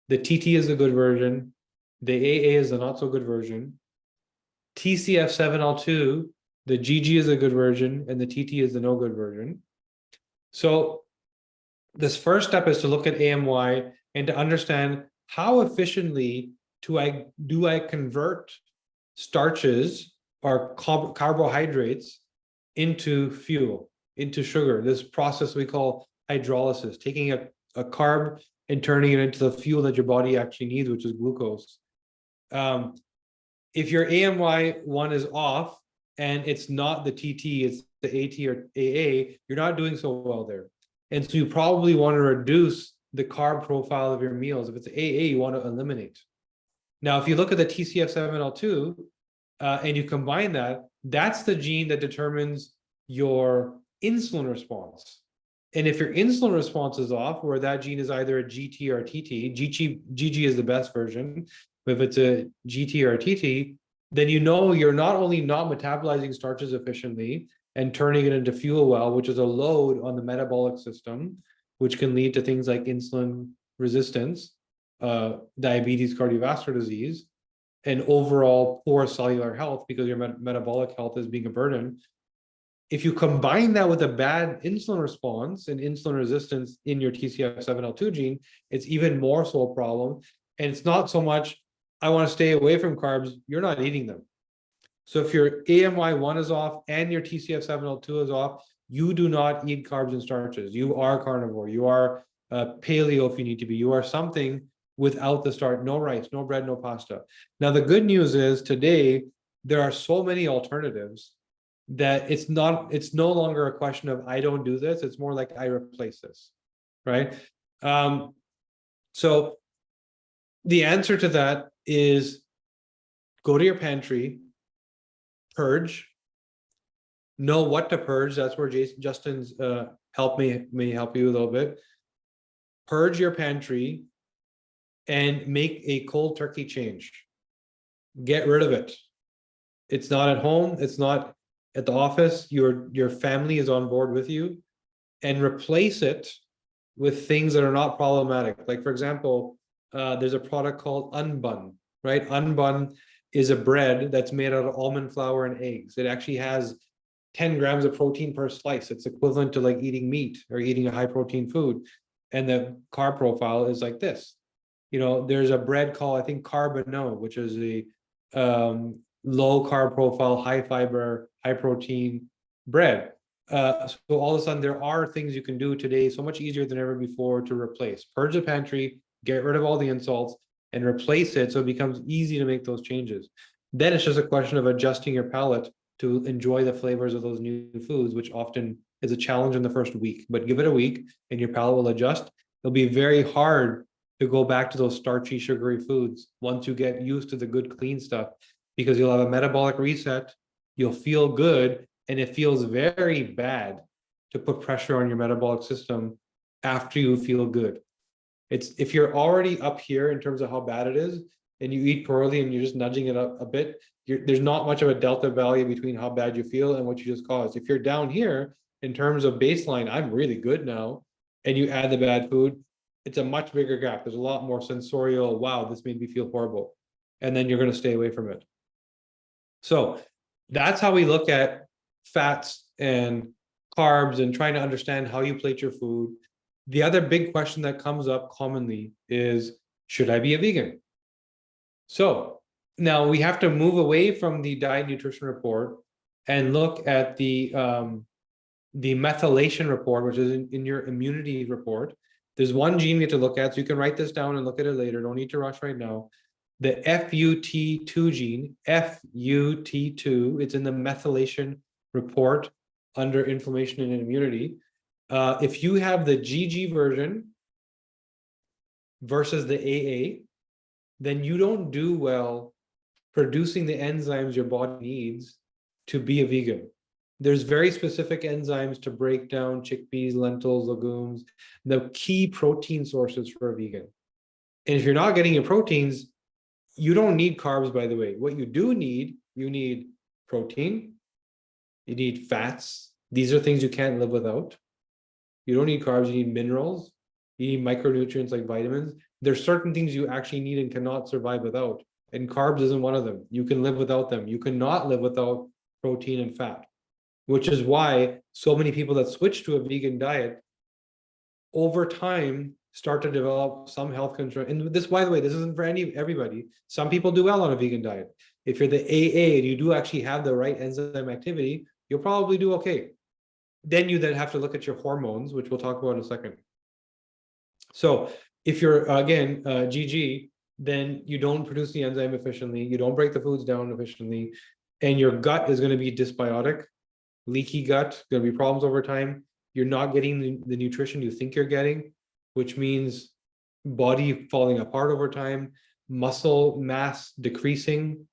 the TT is the good version, the AA is the not so good version. TCF7L2 The GG is a good version, and the TT is the no good version. So this first step is to look at AMY and to understand how efficiently do I convert starches or carbohydrates into fuel, into sugar. This process we call hydrolysis, taking a carb and turning it into the fuel that your body actually needs, which is glucose. If your AMY one is off and it's not the TT, it's the AT or AA, you're not doing so well there. And so you probably want to reduce the carb profile of your meals. If it's AA, you want to eliminate. Now, if you look at the TCF7L2 and you combine that, that's the gene that determines your insulin response. And if your insulin response is off, where that gene is either a GT or a TT, GG is the best version, but if it's a GT or a TT, then you know you're not only not metabolizing starches efficiently and turning it into fuel well, which is a load on the metabolic system, which can lead to things like insulin resistance, diabetes, cardiovascular disease, and overall poor cellular health because your metabolic health is being a burden. If you combine that with a bad insulin response and insulin resistance in your TCF7L2 gene, it's even more so a problem. And it's not so much, I want to stay away from carbs, you're not eating them. So if your AMY1 is off and your TCF7L2 is off, you do not eat carbs and starches. You are carnivore. You are paleo if you need to be. You are something without the starch, no rice, no bread, no pasta. Now, the good news is today, there are so many alternatives that it's no longer a question of I don't do this. It's more like I replace this, right? So the answer to that is go to your pantry, purge, know what to purge. That's where Justin's help may help you a little bit. Purge your pantry and make a cold turkey change. Get rid of it. It's not at home. It's not at the office. Your family is on board with you, and replace it with things that are not problematic. Like, for example, there's a product called Unbun, right? Unbun is a bread that's made out of almond flour and eggs. It actually has 10 grams of protein per slice. It's equivalent to like eating meat or eating a high protein food. And the carb profile is like this. You know, there's a bread called, I think, Carbonneau, which is a low carb profile, high fiber, high protein bread. So all of a sudden, there are things you can do today so much easier than ever before to replace. Purge the pantry, get rid of all the insults, and replace it so it becomes easy to make those changes. Then it's just a question of adjusting your palate to enjoy the flavors of those new foods, which often is a challenge in the first week. But give it a week and your palate will adjust. It'll be very hard to go back to those starchy, sugary foods once you get used to the good, clean stuff, because you'll have a metabolic reset, you'll feel good, and it feels very bad to put pressure on your metabolic system after you feel good. It's if you're already up here in terms of how bad it is, and you eat poorly and you're just nudging it up a bit, there's not much of a delta value between how bad you feel and what you just caused. If you're down here in terms of baseline, I'm really good now, and you add the bad food, it's a much bigger gap. There's a lot more sensorial, wow, this made me feel horrible. And then you're going to stay away from it. So that's how we look at fats and carbs and trying to understand how you plate your food. The other big question that comes up commonly is, should I be a vegan? So now we have to move away from the diet nutrition report and look at the methylation report, which is in your immunity report. There's one gene we have to look at, so you can write this down and look at it later. Don't need to rush right now. The FUT2 gene, FUT2, it's in the methylation report under inflammation and immunity. If you have the GG version versus the AA, then you don't do well producing the enzymes your body needs to be a vegan. There's very specific enzymes to break down chickpeas, lentils, legumes, the key protein sources for a vegan. And if you're not getting your proteins, you don't need carbs, by the way. What you do need, you need protein, you need fats. These are things you can't live without. You don't need carbs, you need minerals, you need micronutrients like vitamins. There's certain things you actually need and cannot survive without. And carbs isn't one of them. You can live without them. You cannot live without protein, and fat, which is why so many people that switch to a vegan diet over time start to develop some health concern. And this, by the way, this isn't for everybody. Some people do well on a vegan diet. If you're the AA and you do actually have the right enzyme activity, you'll probably do okay. Then you have to look at your hormones, which we'll talk about in a second. So if you're, again, GG, then you don't produce the enzyme efficiently, you don't break the foods down efficiently, and your gut is going to be dysbiotic, leaky gut, going to be problems over time. You're not getting the nutrition you think you're getting, which means body falling apart over time, muscle mass decreasing,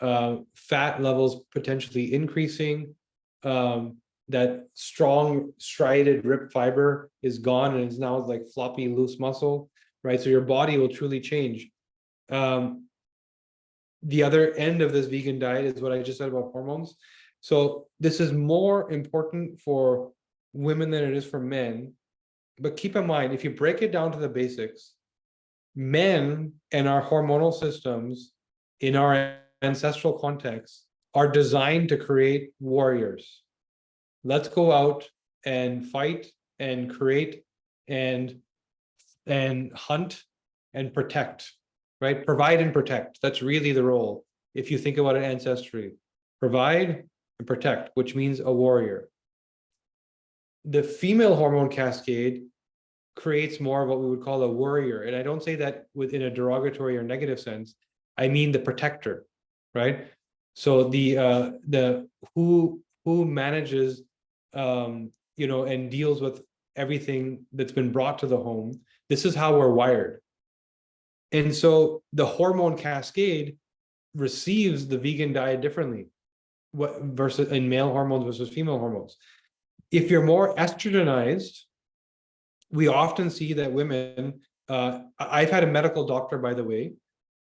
fat levels potentially increasing, that strong striated rib fiber is gone and is now like floppy loose muscle, right? So your body will truly change. The other end of this vegan diet is what I just said about hormones. So this is more important for women than it is for men. But keep in mind, if you break it down to the basics, men and our hormonal systems in our ancestral context are designed to create warriors. Let's go out and fight and create and hunt and protect, right? Provide and protect. That's really the role. If you think about it ancestrally, provide and protect, which means a warrior. The female hormone cascade creates more of what we would call a worrier. And I don't say that within a derogatory or negative sense. I mean the protector, right? So the who manages and deals with everything that's been brought to the home. This is how we're wired. And so the hormone cascade receives the vegan diet differently, versus in male hormones versus female hormones. If you're more estrogenized, we often see that women, I've had a medical doctor, by the way,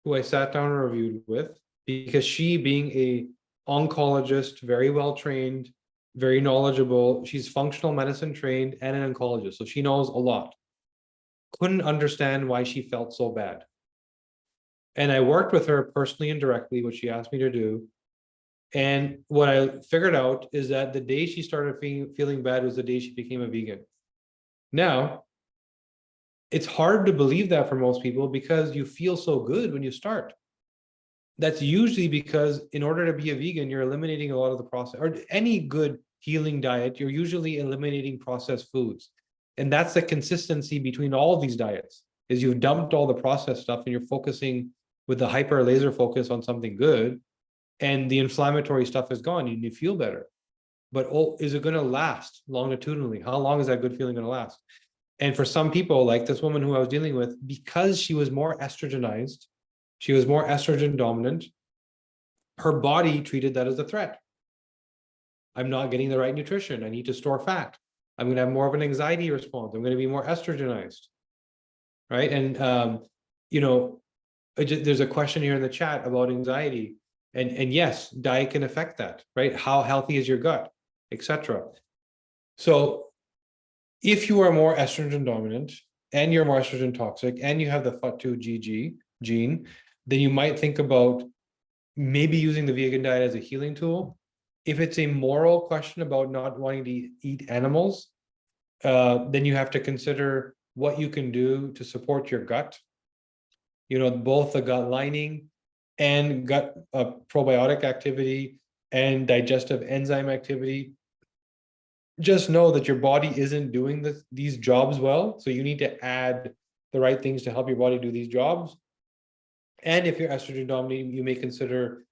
who I sat down and reviewed with, because she, being a oncologist, very well trained, very knowledgeable, she's functional medicine trained and an oncologist, so she knows a lot, couldn't understand why she felt so bad. And I worked with her personally and directly, which she asked me to do. And what I figured out is that the day she started feeling bad was the day she became a vegan. Now, it's hard to believe that for most people because you feel so good when you start. That's usually because in order to be a vegan, you're eliminating a lot of the process, or any good healing diet, you're usually eliminating processed foods. And that's the consistency between all of these diets, is you've dumped all the processed stuff and you're focusing with the hyper laser focus on something good, and the inflammatory stuff is gone and you feel better. But is it going to last longitudinally? How long is that good feeling going to last? And for some people, like this woman who I was dealing with, because she was more estrogenized, she was more estrogen dominant, her body treated that as a threat. I'm not getting the right nutrition. I need to store fat. I'm going to have more of an anxiety response. I'm going to be more estrogenized, right? And, there's a question here in the chat about anxiety. And yes, diet can affect that, right? How healthy is your gut, etc. So if you are more estrogen dominant and you're more estrogen toxic and you have the FUT2GG gene, then you might think about maybe using the vegan diet as a healing tool. If it's a moral question about not wanting to eat animals, then you have to consider what you can do to support your gut. Both the gut lining and gut probiotic activity and digestive enzyme activity. Just know that your body isn't doing these jobs well. So you need to add the right things to help your body do these jobs. And if you're estrogen dominant, you may consider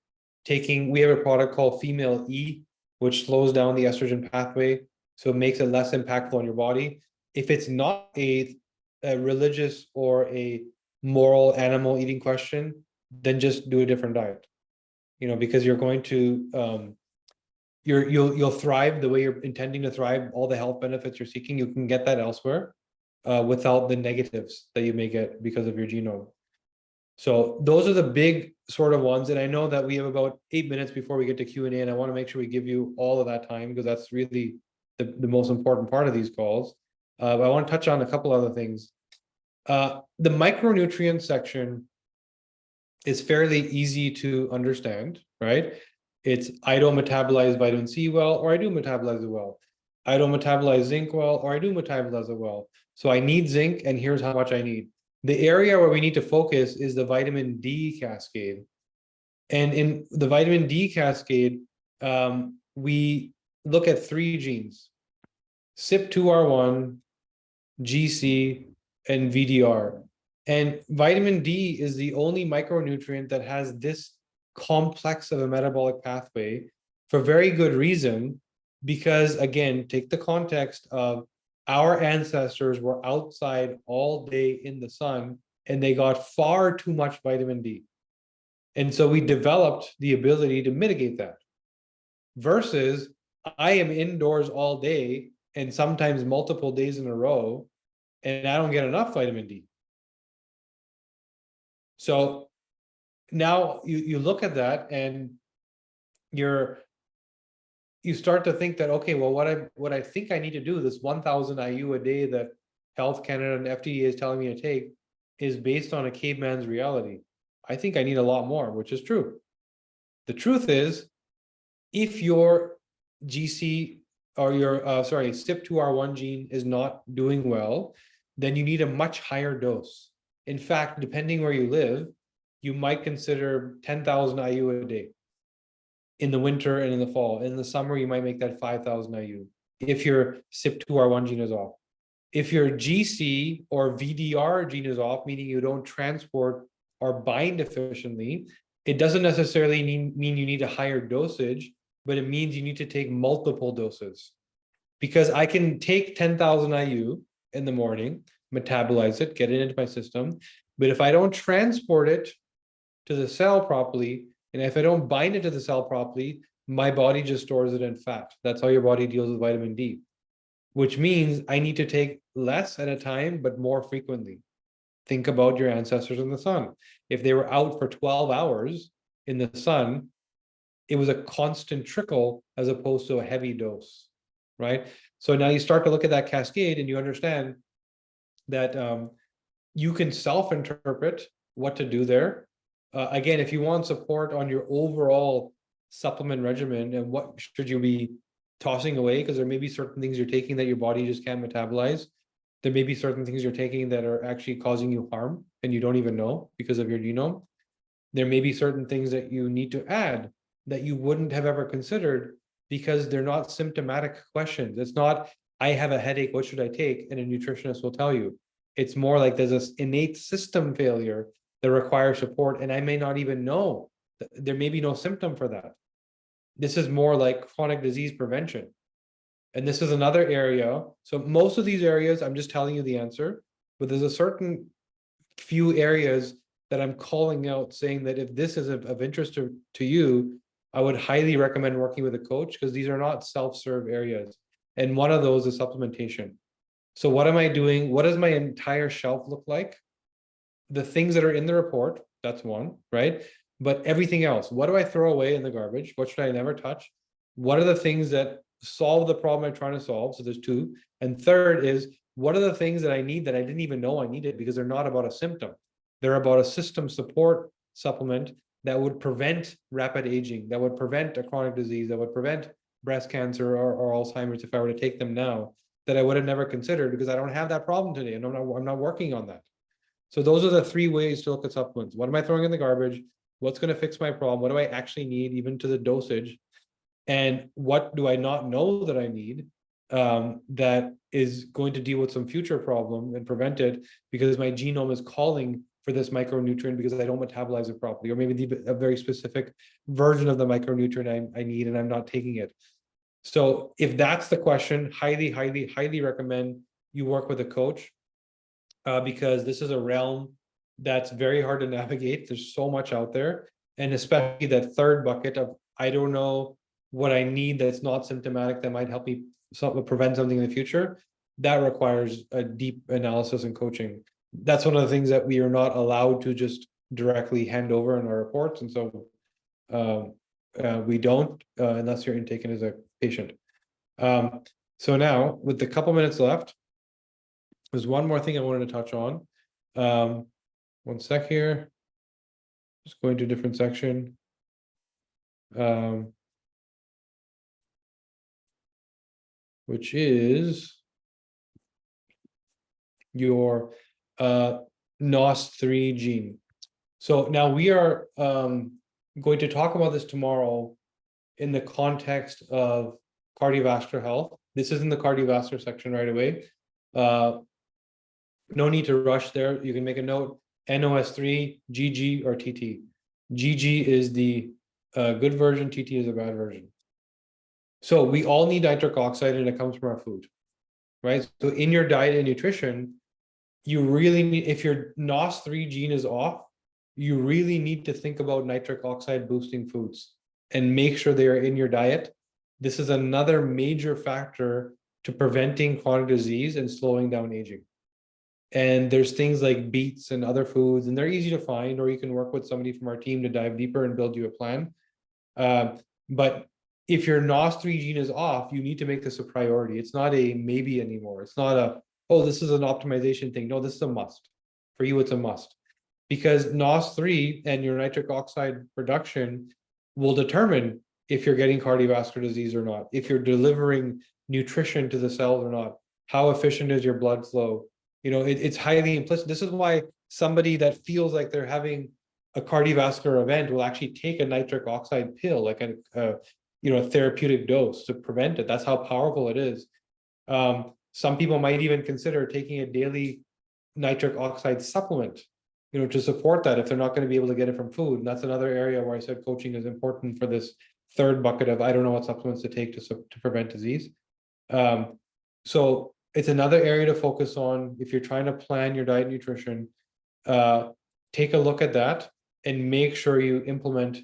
we have a product called Female E, which slows down the estrogen pathway. So it makes it less impactful on your body. If it's not a religious or a moral animal eating question, then just do a different diet, because you're going to, you'll thrive the way you're intending to thrive. All the health benefits you're seeking, you can get that elsewhere without the negatives that you may get because of your genome. So those are the big sort of ones. And I know that we have about 8 minutes before we get to Q&A, and I want to make sure we give you all of that time because that's really the most important part of these calls. But I want to touch on a couple other things. The micronutrient section is fairly easy to understand, right? It's I don't metabolize vitamin C well, or I do metabolize it well. I don't metabolize zinc well, or I do metabolize it well. So I need zinc, and here's how much I need. The area where we need to focus is the vitamin D cascade. And in the vitamin D cascade, we look at three genes: CYP2R1, GC, and VDR. And vitamin D is the only micronutrient that has this complex of a metabolic pathway for very good reason, because again, take the context of our ancestors were outside all day in the sun and they got far too much vitamin D. And so we developed the ability to mitigate that. Versus I am indoors all day and sometimes multiple days in a row, and I don't get enough vitamin D. So now you look at that and you start to think that, okay, well, what I think I need to do, this 1,000 IU a day that Health Canada and FDA is telling me to take, is based on a caveman's reality. I think I need a lot more, which is true. The truth is, if your GC or your CYP2R1 gene is not doing well, then you need a much higher dose. In fact, depending where you live, you might consider 10,000 IU a day in the winter and in the fall. In the summer, you might make that 5,000 IU if your CYP2R1 gene is off. If your GC or VDR gene is off, meaning you don't transport or bind efficiently, it doesn't necessarily mean you need a higher dosage, but it means you need to take multiple doses. Because I can take 10,000 IU in the morning, metabolize it, get it into my system, but if I don't transport it to the cell properly, and if I don't bind it to the cell properly, my body just stores it in fat. That's how your body deals with vitamin D, which means I need to take less at a time, but more frequently. Think about your ancestors in the sun. If they were out for 12 hours in the sun, it was a constant trickle as opposed to a heavy dose, right? So now you start to look at that cascade and you understand that you can self-interpret what to do there. Again, if you want support on your overall supplement regimen and what should you be tossing away, because there may be certain things you're taking that your body just can't metabolize. There may be certain things you're taking that are actually causing you harm and you don't even know because of your genome. There may be certain things that you need to add that you wouldn't have ever considered because they're not symptomatic questions. It's not, I have a headache, what should I take? And a nutritionist will tell you. It's more like there's this innate system failure that requires support, and I may not even know. There may be no symptom for that. This is more like chronic disease prevention. And this is another area. So most of these areas, I'm just telling you the answer, but there's a certain few areas that I'm calling out saying that if this is of interest to you, I would highly recommend working with a coach because these are not self-serve areas. And one of those is supplementation. So what am I doing? What does my entire shelf look like? The things that are in the report, that's one, right? But everything else, what do I throw away in the garbage? What should I never touch? What are the things that solve the problem I'm trying to solve? So there's two. And third is, what are the things that I need that I didn't even know I needed because they're not about a symptom. They're about a system support supplement that would prevent rapid aging, that would prevent a chronic disease, that would prevent breast cancer or Alzheimer's if I were to take them now, that I would have never considered because I don't have that problem today and I'm not working on that. So those are the three ways to look at supplements. What am I throwing in the garbage? What's going to fix my problem? What do I actually need, even to the dosage? And what do I not know that I need that is going to deal with some future problem and prevent it because my genome is calling for this micronutrient because I don't metabolize it properly, or maybe a very specific version of the micronutrient I need and I'm not taking it. So if that's the question, highly, highly, highly recommend you work with a coach because this is a realm that's very hard to navigate. There's so much out there. And especially that third bucket of, I don't know what I need that's not symptomatic that might help me prevent something in the future. That requires a deep analysis and coaching. That's one of the things that we are not allowed to just directly hand over in our reports. And so we don't, unless you're intaken as a patient. So now, with the couple minutes left, there's one more thing I wanted to touch on. One sec here. Just going to a different section. which is your NOS3 gene. So now we are going to talk about this tomorrow in the context of cardiovascular health. This is in the cardiovascular section right away. No need to rush there. You can make a note, NOS3, GG, or TT. GG is the good version, TT is a bad version. So we all need nitric oxide and it comes from our food, right? So in your diet and nutrition, you really need, if your NOS3 gene is off, you really need to think about nitric oxide boosting foods and make sure they are in your diet. This is another major factor to preventing chronic disease and slowing down aging. And there's things like beets and other foods, and they're easy to find, or you can work with somebody from our team to dive deeper and build you a plan. But if your NOS3 gene is off, you need to make this a priority. It's not a maybe anymore. It's not a, oh, this is an optimization thing. No, this is a must. For you, it's a must. Because NOS3 and your nitric oxide production will determine if you're getting cardiovascular disease or not, if you're delivering nutrition to the cells or not, how efficient is your blood flow. You know, it's highly implicit. This is why somebody that feels like they're having a cardiovascular event will actually take a nitric oxide pill, like a therapeutic dose to prevent it. That's how powerful it is. Some people might even consider taking a daily nitric oxide supplement, to support that if they're not going to be able to get it from food. And that's another area where I said coaching is important for this third bucket of, I don't know what supplements to take to prevent disease. So it's another area to focus on if you're trying to plan your diet and nutrition. Take a look at that and make sure you implement.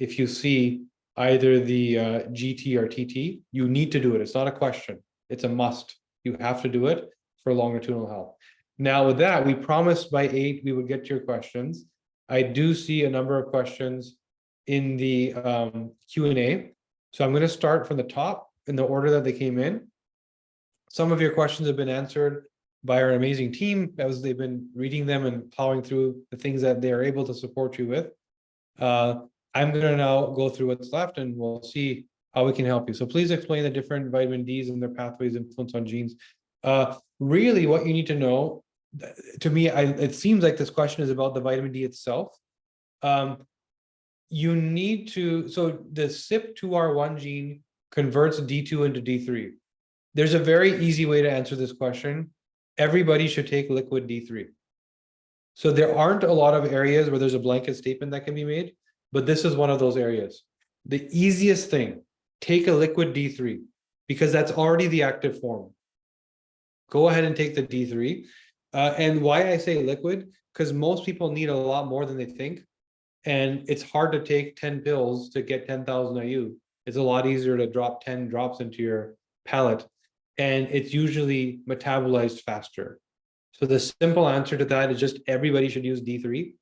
If you see either the GT or TT, you need to do it. It's not a question. It's a must. You have to do it for longitudinal health. Now with that, we promised by 8 we would get to your questions. I do see a number of questions in the Q&A. So I'm going to start from the top in the order that they came in. Some of your questions have been answered by our amazing team as they've been reading them and plowing through the things that they are able to support you with. I'm going to now go through what's left and we'll see how we can help you. So please explain the different vitamin Ds and their pathways influence on genes. Really what you need to know, to me, it seems like this question is about the vitamin D itself. You need to, so the CYP2R1 gene converts D2 into D3. There's a very easy way to answer this question. Everybody should take liquid D3. So there aren't a lot of areas where there's a blanket statement that can be made, but this is one of those areas. The easiest thing, take a liquid D3 because that's already the active form. Go ahead and take the D3. And why I say liquid, because most people need a lot more than they think. And it's hard to take 10 pills to get 10,000 IU. It's a lot easier to drop 10 drops into your palate. And it's usually metabolized faster. So the simple answer to that is just everybody should use D3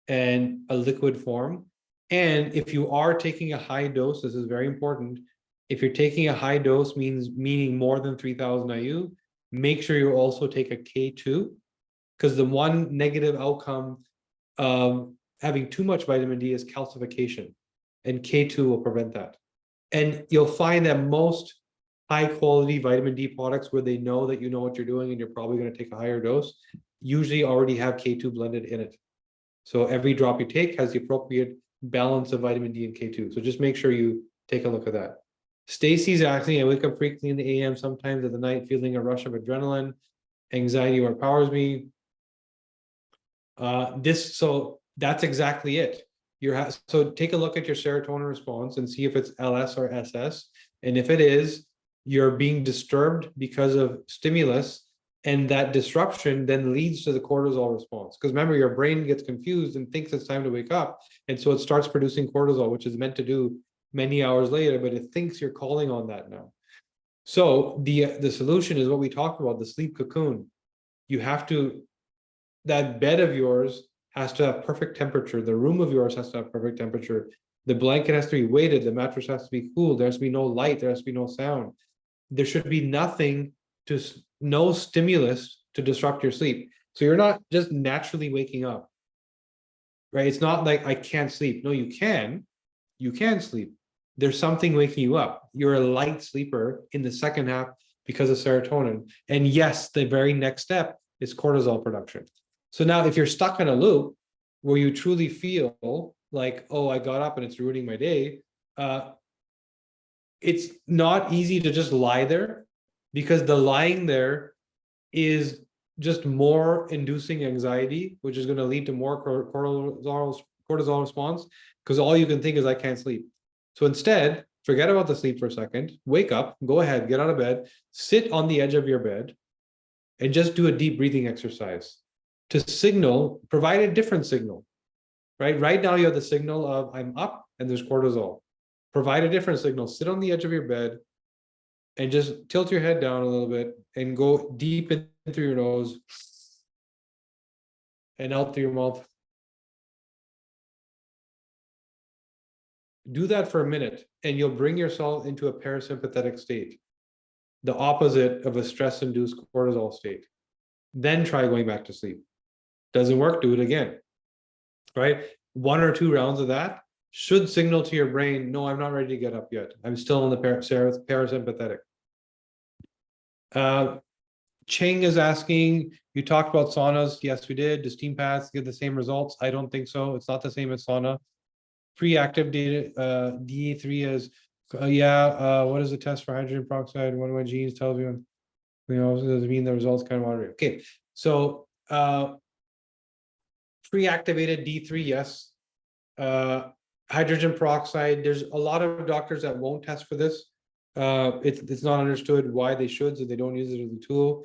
and a liquid form. And if you are taking a high dose, this is very important. If you're taking a high dose, meaning more than 3,000 IU, make sure you also take a K2, because the one negative outcome of having too much vitamin D is calcification, and K2 will prevent that. And you'll find that most high quality vitamin D products where they know that you know what you're doing and you're probably going to take a higher dose, usually already have K2 blended in it. So every drop you take has the appropriate balance of vitamin D and K2. So just make sure you take a look at that. Stacy's asking, I wake up frequently in the AM, sometimes at the night, feeling a rush of adrenaline, anxiety overpowers me. So that's exactly it. So take a look at your serotonin response and see if it's LS or SS. And if it is, you're being disturbed because of stimulus, and that disruption then leads to the cortisol response. Because remember, your brain gets confused and thinks it's time to wake up. And so it starts producing cortisol, which is meant to do many hours later, but it thinks you're calling on that now. So the solution is what we talked about, the sleep cocoon. You have to, that bed of yours has to have perfect temperature. The room of yours has to have perfect temperature. The blanket has to be weighted. The mattress has to be cool. There has to be no light. There has to be no sound. There should be no stimulus to disrupt your sleep. So you're not just naturally waking up, right? It's not like I can't sleep. No, you can, you can sleep. There's something waking you up. You're a light sleeper in the second half because of serotonin. And yes, the very next step is cortisol production. So now if you're stuck in a loop where you truly feel like, oh, I got up and it's ruining my day, it's not easy to just lie there, because the lying there is just more inducing anxiety, which is going to lead to more cortisol response, because all you can think is, I can't sleep. So instead, forget about the sleep for a second, wake up, go ahead, get out of bed, sit on the edge of your bed, and just do a deep breathing exercise to signal, provide a different signal, right? Right now you have the signal of, I'm up and there's cortisol. Provide a different signal, sit on the edge of your bed and just tilt your head down a little bit and go deep in through your nose and out through your mouth. Do that for a minute and you'll bring yourself into a parasympathetic state, the opposite of a stress-induced cortisol state. Then try going back to sleep. Doesn't work, do it again, right? 1 or 2 rounds of that should signal to your brain, no, I'm not ready to get up yet. I'm still in the parasympathetic. Cheng is asking, you talked about saunas. Yes, we did. Do steam baths give the same results? I don't think so. It's not the same as sauna. Pre-active data, DA3 is, what is the test for hydrogen peroxide? One of my genes tells me, does it mean the results kind of moderate? Okay, so pre-activated D3, yes. Hydrogen peroxide, there's a lot of doctors that won't test for this. It's not understood why they should, so they don't use it as a tool.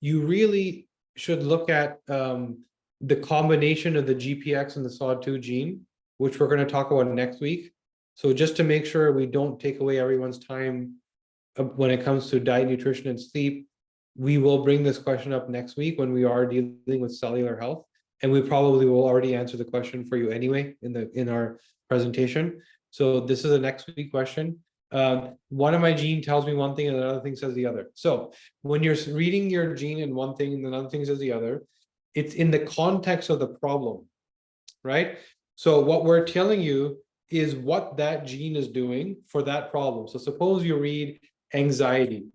You really should look at the combination of the GPX and the SOD2 gene, which we're going to talk about next week. So just to make sure we don't take away everyone's time when it comes to diet, nutrition, and sleep, we will bring this question up next week when we are dealing with cellular health. And we probably will already answer the question for you anyway in our presentation. So this is a next week question. One of my gene tells me one thing and another thing says the other. So when you're reading your gene and one thing and another thing says the other, it's in the context of the problem, right? So what we're telling you is what that gene is doing for that problem. So suppose you read anxiety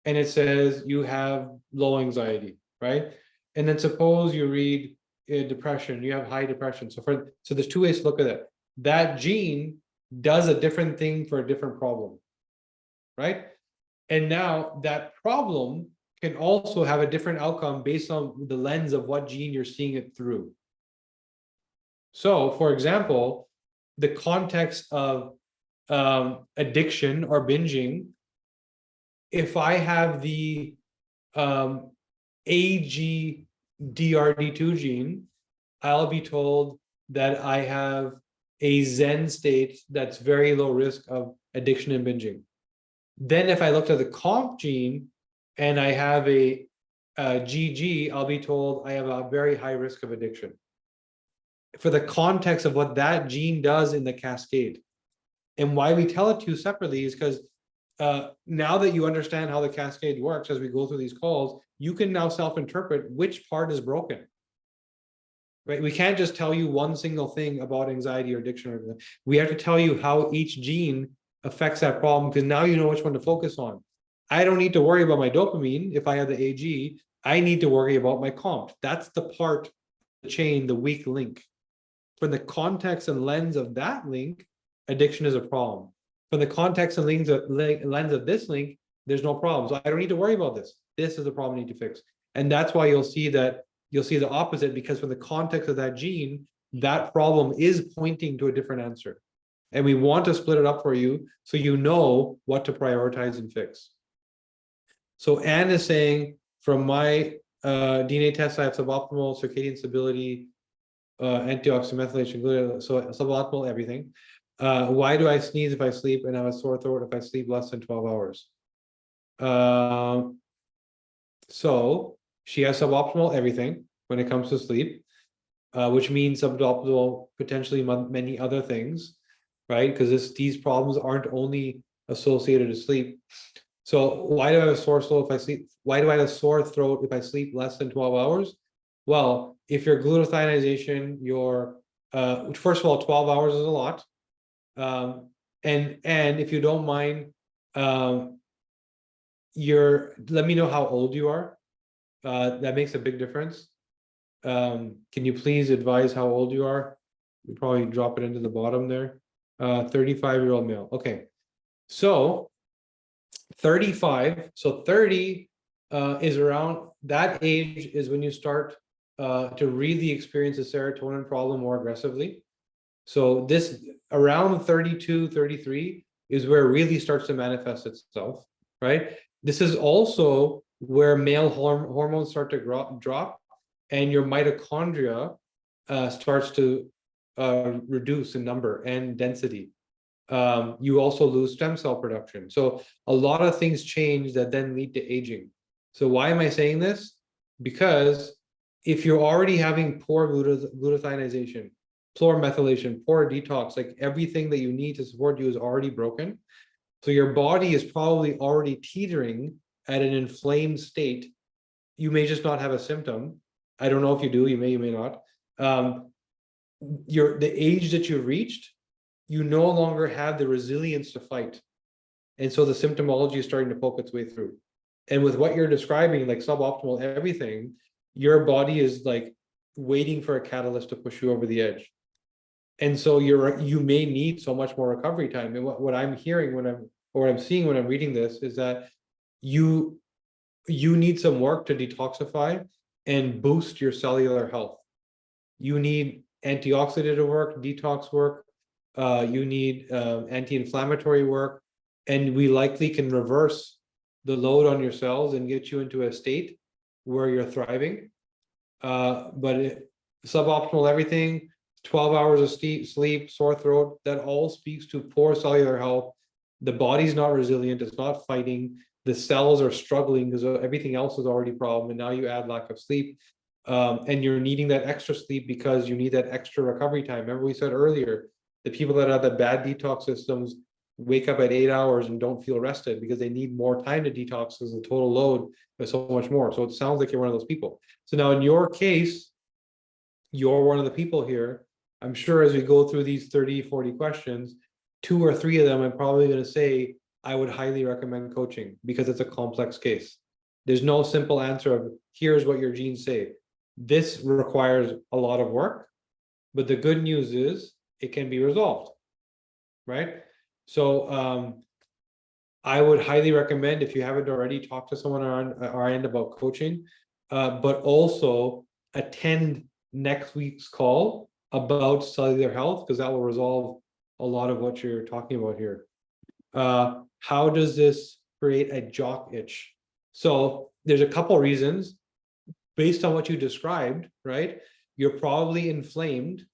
and it says you have low anxiety, right? And then suppose you read depression, you have high depression. So there's 2 ways to look at it. That gene does a different thing for a different problem, right? And now that problem can also have a different outcome based on the lens of what gene you're seeing it through. So for example, the context of addiction or binging, if I have the AGDRD2 gene, I'll be told that I have a Zen state that's very low risk of addiction and binging. Then if I looked at the COMP gene and I have a GG, I'll be told I have a very high risk of addiction. For the context of what that gene does in the cascade. And why we tell it to you separately is because now that you understand how the cascade works as we go through these calls, you can now self-interpret which part is broken. Right? We can't just tell you one single thing about anxiety or addiction or everything. We have to tell you how each gene affects that problem, because now you know which one to focus on. I don't need to worry about my dopamine if I have the AG. I need to worry about my COMP. That's the part, the chain, the weak link. From the context and lens of that link, addiction is a problem. From the context and lens of this link, there's no problem. So I don't need to worry about this. This is the problem I need to fix. And that's why you'll see the opposite, because from the context of that gene, that problem is pointing to a different answer. And we want to split it up for you so you know what to prioritize and fix. So Anne is saying, from my DNA test, I have suboptimal circadian stability, antioxidant methylation, so suboptimal everything. Why do I sneeze if I sleep and have a sore throat if I sleep less than 12 hours? So she has suboptimal everything when it comes to sleep, which means suboptimal potentially many other things, right? Because these problems aren't only associated to sleep. So why do I have a sore throat if I sleep? Why do I have a sore throat if I sleep less than 12 hours? Well, if your glutathionization, first of all, 12 hours is a lot. And if you don't mind, let me know how old you are. That makes a big difference. Can you please advise how old you are? You probably drop it into the bottom there. 35-year-old male. Okay. So 35, so 30 is around that age is when you start to really experience a serotonin problem more aggressively. So this around 32, 33 is where it really starts to manifest itself, right? This is also where male hormones start to drop and your mitochondria starts to reduce in number and density. You also lose stem cell production. So a lot of things change that then lead to aging. So why am I saying this? Because if you're already having poor glutathionization, poor methylation, poor detox, like everything that you need to support you is already broken. So your body is probably already teetering at an inflamed state. You may just not have a symptom. I don't know if you do, you may not. The age that you've reached, you no longer have the resilience to fight. And so the symptomology is starting to poke its way through. And with what you're describing, like suboptimal everything, your body is like waiting for a catalyst to push you over the edge. And so you may need so much more recovery time. And what I'm hearing what I'm seeing when I'm reading this is that you need some work to detoxify and boost your cellular health. You need antioxidant work, detox work, you need anti-inflammatory work, and we likely can reverse the load on your cells and get you into a state where you're thriving. But suboptimal everything, 12 hours of sleep, sore throat, that all speaks to poor cellular health. The body's not resilient, it's not fighting. The cells are struggling because everything else is already a problem. And now you add lack of sleep. And you're needing that extra sleep because you need that extra recovery time. Remember we said earlier, the people that have the bad detox systems wake up at 8 hours and don't feel rested because they need more time to detox because the total load is so much more. So it sounds like you're one of those people. So now in your case, you're one of the people here. I'm sure as we go through these 30, 40 questions, 2 or 3 of them, I'm probably going to say, I would highly recommend coaching because it's a complex case. There's no simple answer of here's what your genes say. This requires a lot of work, but the good news is it can be resolved, right? So I would highly recommend, if you haven't already, talk to someone on our end about coaching, but also attend next week's call about cellular health, because that will resolve a lot of what you're talking about here. How does this create a jock itch? So there's a couple reasons based on what you described, right? You're probably inflamed.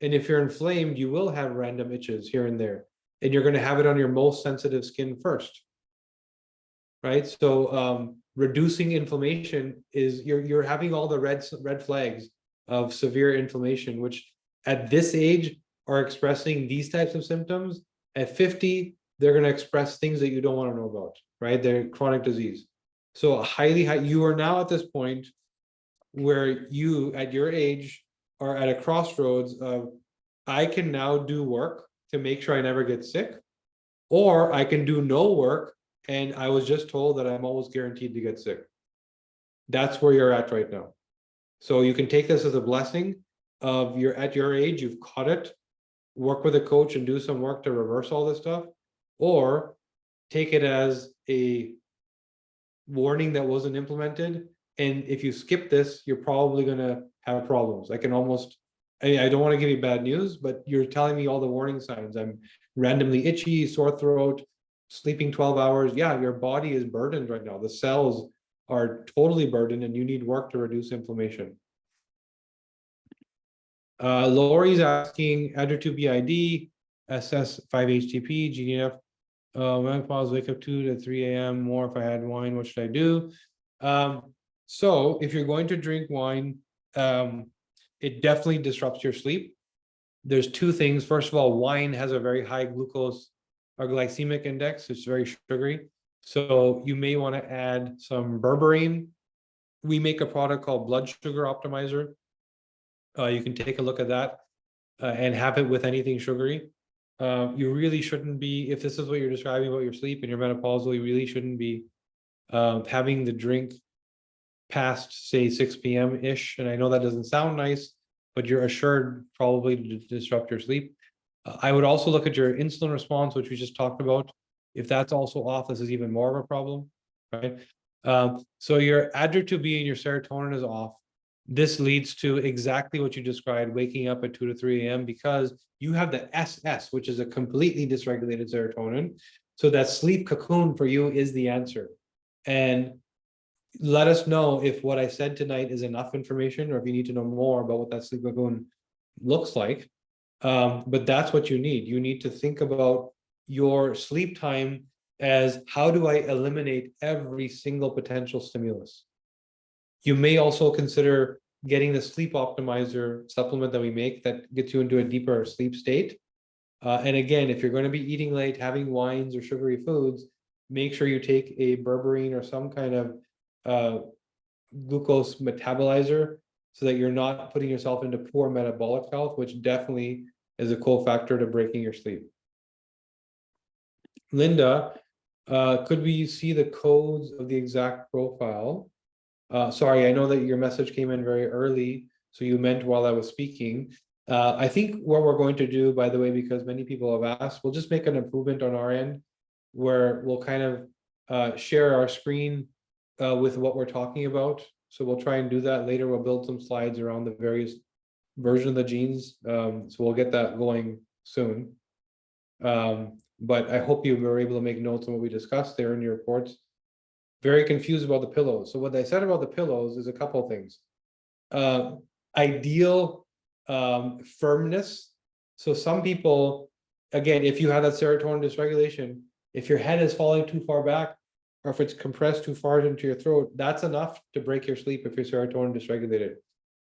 And if you're inflamed, you will have random itches here and there. And you're going to have it on your most sensitive skin first, right? So reducing inflammation is you're having all the red flags of severe inflammation, which at this age are expressing these types of symptoms. At 50, they're going to express things that you don't want to know about, right? They're chronic disease. So you are now at this point where you, at your age, are at a crossroads of, I can now do work to make sure I never get sick, or I can do no work and I was just told that I'm almost guaranteed to get sick. That's where you're at right now. So you can take this as a blessing of you're at your age, you've caught it, work with a coach and do some work to reverse all this stuff, or take it as a warning that wasn't implemented. And if you skip this, you're probably going to have problems. I don't want to give you bad news, but you're telling me all the warning signs. I'm randomly itchy, sore throat, sleeping 12 hours. Yeah, your body is burdened right now. The cells are totally burdened and you need work to reduce inflammation. Lori's asking ADRA2 BID, SS 5-HTP, GDF. Menopause, wake up 2 to 3 a.m. more if I had wine, what should I do? So if you're going to drink wine, it definitely disrupts your sleep. There's 2 things. First of all, wine has a very high glucose or glycemic index. It's very sugary. So you may want to add some berberine. We make a product called Blood Sugar Optimizer. You can take a look at that and have it with anything sugary. You really shouldn't be, if this is what you're describing about your sleep and your menopausal, you really shouldn't be having the drink past, say, 6 p.m. ish. And I know that doesn't sound nice, but you're assured probably to disrupt your sleep. I would also look at your insulin response, which we just talked about. If that's also off, this is even more of a problem, right? So your adrenocorticotropic and your serotonin is off. This leads to exactly what you described, waking up at 2 to 3 a.m. because you have the SS, which is a completely dysregulated serotonin. So that sleep cocoon for you is the answer. And let us know if what I said tonight is enough information, or if you need to know more about what that sleep cocoon looks like. But that's what you need. You need to think about your sleep time as, how do I eliminate every single potential stimulus? You may also consider getting the sleep optimizer supplement that we make that gets you into a deeper sleep state. And again, if you're going to be eating late, having wines or sugary foods, make sure you take a berberine or some kind of glucose metabolizer, so that you're not putting yourself into poor metabolic health, which definitely is a cofactor to breaking your sleep. Linda, could we see the codes of the exact profile? Sorry, I know that your message came in very early, so you meant while I was speaking. I think what we're going to do, by the way, because many people have asked, we'll just make an improvement on our end, where we'll kind of share our screen with what we're talking about. So we'll try and do that later. We'll build some slides around the various versions of the genes. So we'll get that going soon. But I hope you were able to make notes on what we discussed there in your reports. Very confused about the pillows. So what I said about the pillows is a couple of things. Ideal firmness. So some people, again, if you have that serotonin dysregulation, if your head is falling too far back, or if it's compressed too far into your throat, that's enough to break your sleep if your serotonin dysregulated.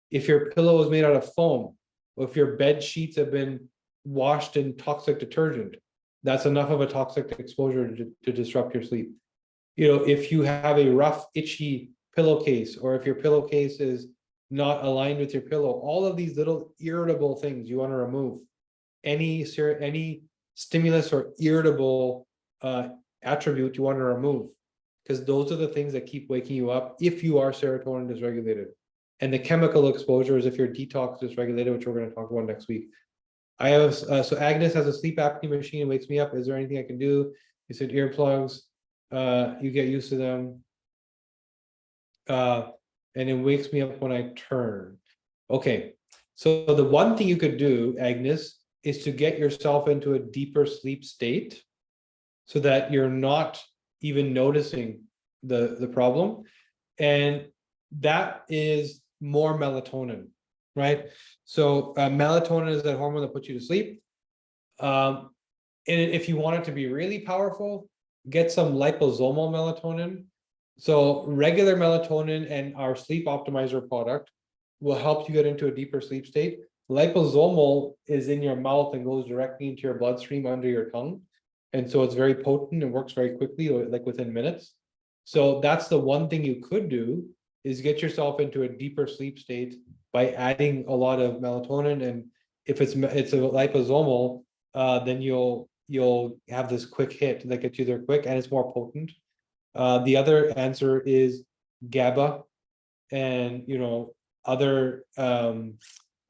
If your pillow is made out of foam, or if your bed sheets have been washed in toxic detergent, that's enough of a toxic exposure to disrupt your sleep. If you have a rough, itchy pillowcase, or if your pillowcase is not aligned with your pillow, all of these little irritable things you want to remove. Any stimulus or irritable attribute you want to remove, because those are the things that keep waking you up if you are serotonin dysregulated. And the chemical exposure is if your detox dysregulated, which we're going to talk about next week. I have so Agnes has a sleep apnea machine and wakes me up. Is there anything I can do? You said earplugs. You get used to them. And it wakes me up when I turn. Okay, so the one thing you could do, Agnes, is to get yourself into a deeper sleep state so that you're not even noticing the problem. And that is more melatonin, right? So melatonin is that hormone that puts you to sleep. And if you want it to be really powerful, get some liposomal melatonin. So regular melatonin and our sleep optimizer product will help you get into a deeper sleep state. Liposomal is in your mouth and goes directly into your bloodstream under your tongue. And so it's very potent and works very quickly, like within minutes. So that's the one thing you could do, is get yourself into a deeper sleep state by adding a lot of melatonin. And if it's a liposomal, then you'll have this quick hit that gets you there quick, and it's more potent. The other answer is GABA and other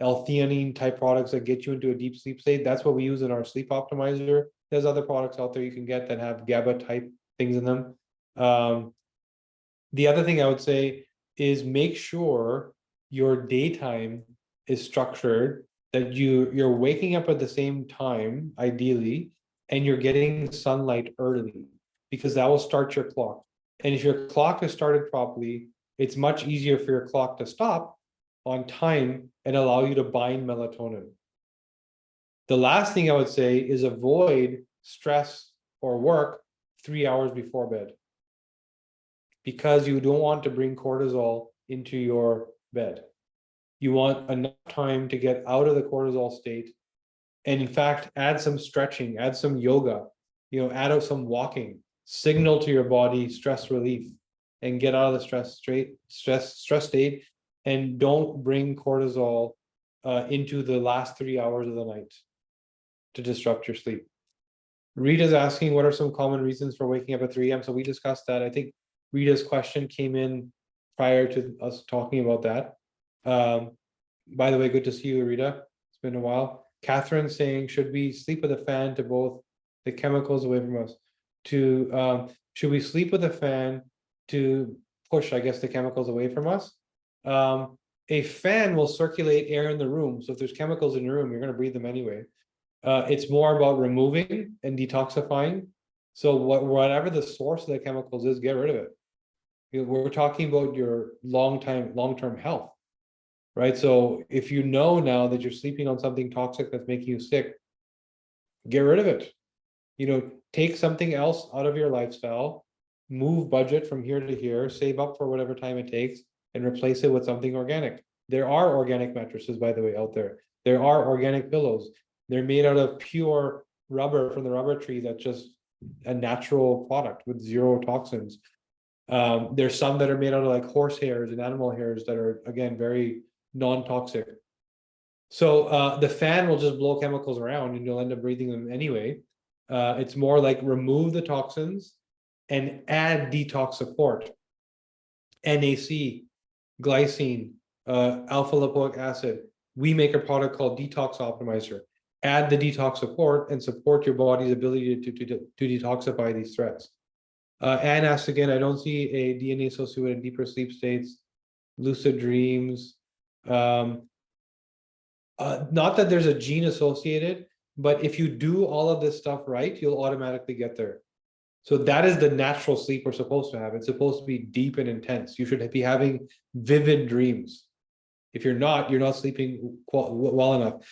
L-theanine type products that get you into a deep sleep state. That's what we use in our sleep optimizer. There's other products out there you can get that have GABA type things in them. The other thing I would say is make sure your daytime is structured, that you're waking up at the same time, ideally, and you're getting sunlight early, because that will start your clock. And if your clock is started properly, it's much easier for your clock to stop on time and allow you to bind melatonin. The last thing I would say is avoid stress or work 3 hours before bed, because you don't want to bring cortisol into your bed. You want enough time to get out of the cortisol state. And in fact, add some stretching, add some yoga, add some walking, signal to your body stress relief, and get out of the stress state. And don't bring cortisol into the last 3 hours of the night. to disrupt your sleep. Rita's asking, what are some common reasons for waking up at 3 a.m.? So we discussed that. I think Rita's question came in prior to us talking about that. By the way, good to see you, Rita. It's been a while. Catherine saying, should we sleep with a fan to both the chemicals away from us? Should we sleep with a fan to push, I guess, the chemicals away from us? A fan will circulate air in the room. So if there's chemicals in your room, you're going to breathe them anyway. It's more about removing and detoxifying. So whatever the source of the chemicals is, get rid of it. We're talking about your long-term health, right? So if you know now that you're sleeping on something toxic that's making you sick, get rid of it. Take something else out of your lifestyle, move budget from here to here, save up for whatever time it takes, and replace it with something organic. There are organic mattresses, by the way, out there. There are organic pillows. They're made out of pure rubber from the rubber tree. That's just a natural product with zero toxins. There's some that are made out of like horse hairs and animal hairs that are, again, very non-toxic. So the fan will just blow chemicals around and you'll end up breathing them anyway. It's more like remove the toxins and add detox support. NAC, glycine, alpha lipoic acid. We make a product called Detox Optimizer. Add the detox support and support your body's ability to detoxify these threats. Anne asks again, I don't see a DNA associated with deeper sleep states, lucid dreams. Not that there's a gene associated, but if you do all of this stuff right, you'll automatically get there. So that is the natural sleep we're supposed to have. It's supposed to be deep and intense. You should be having vivid dreams. If you're not sleeping well enough.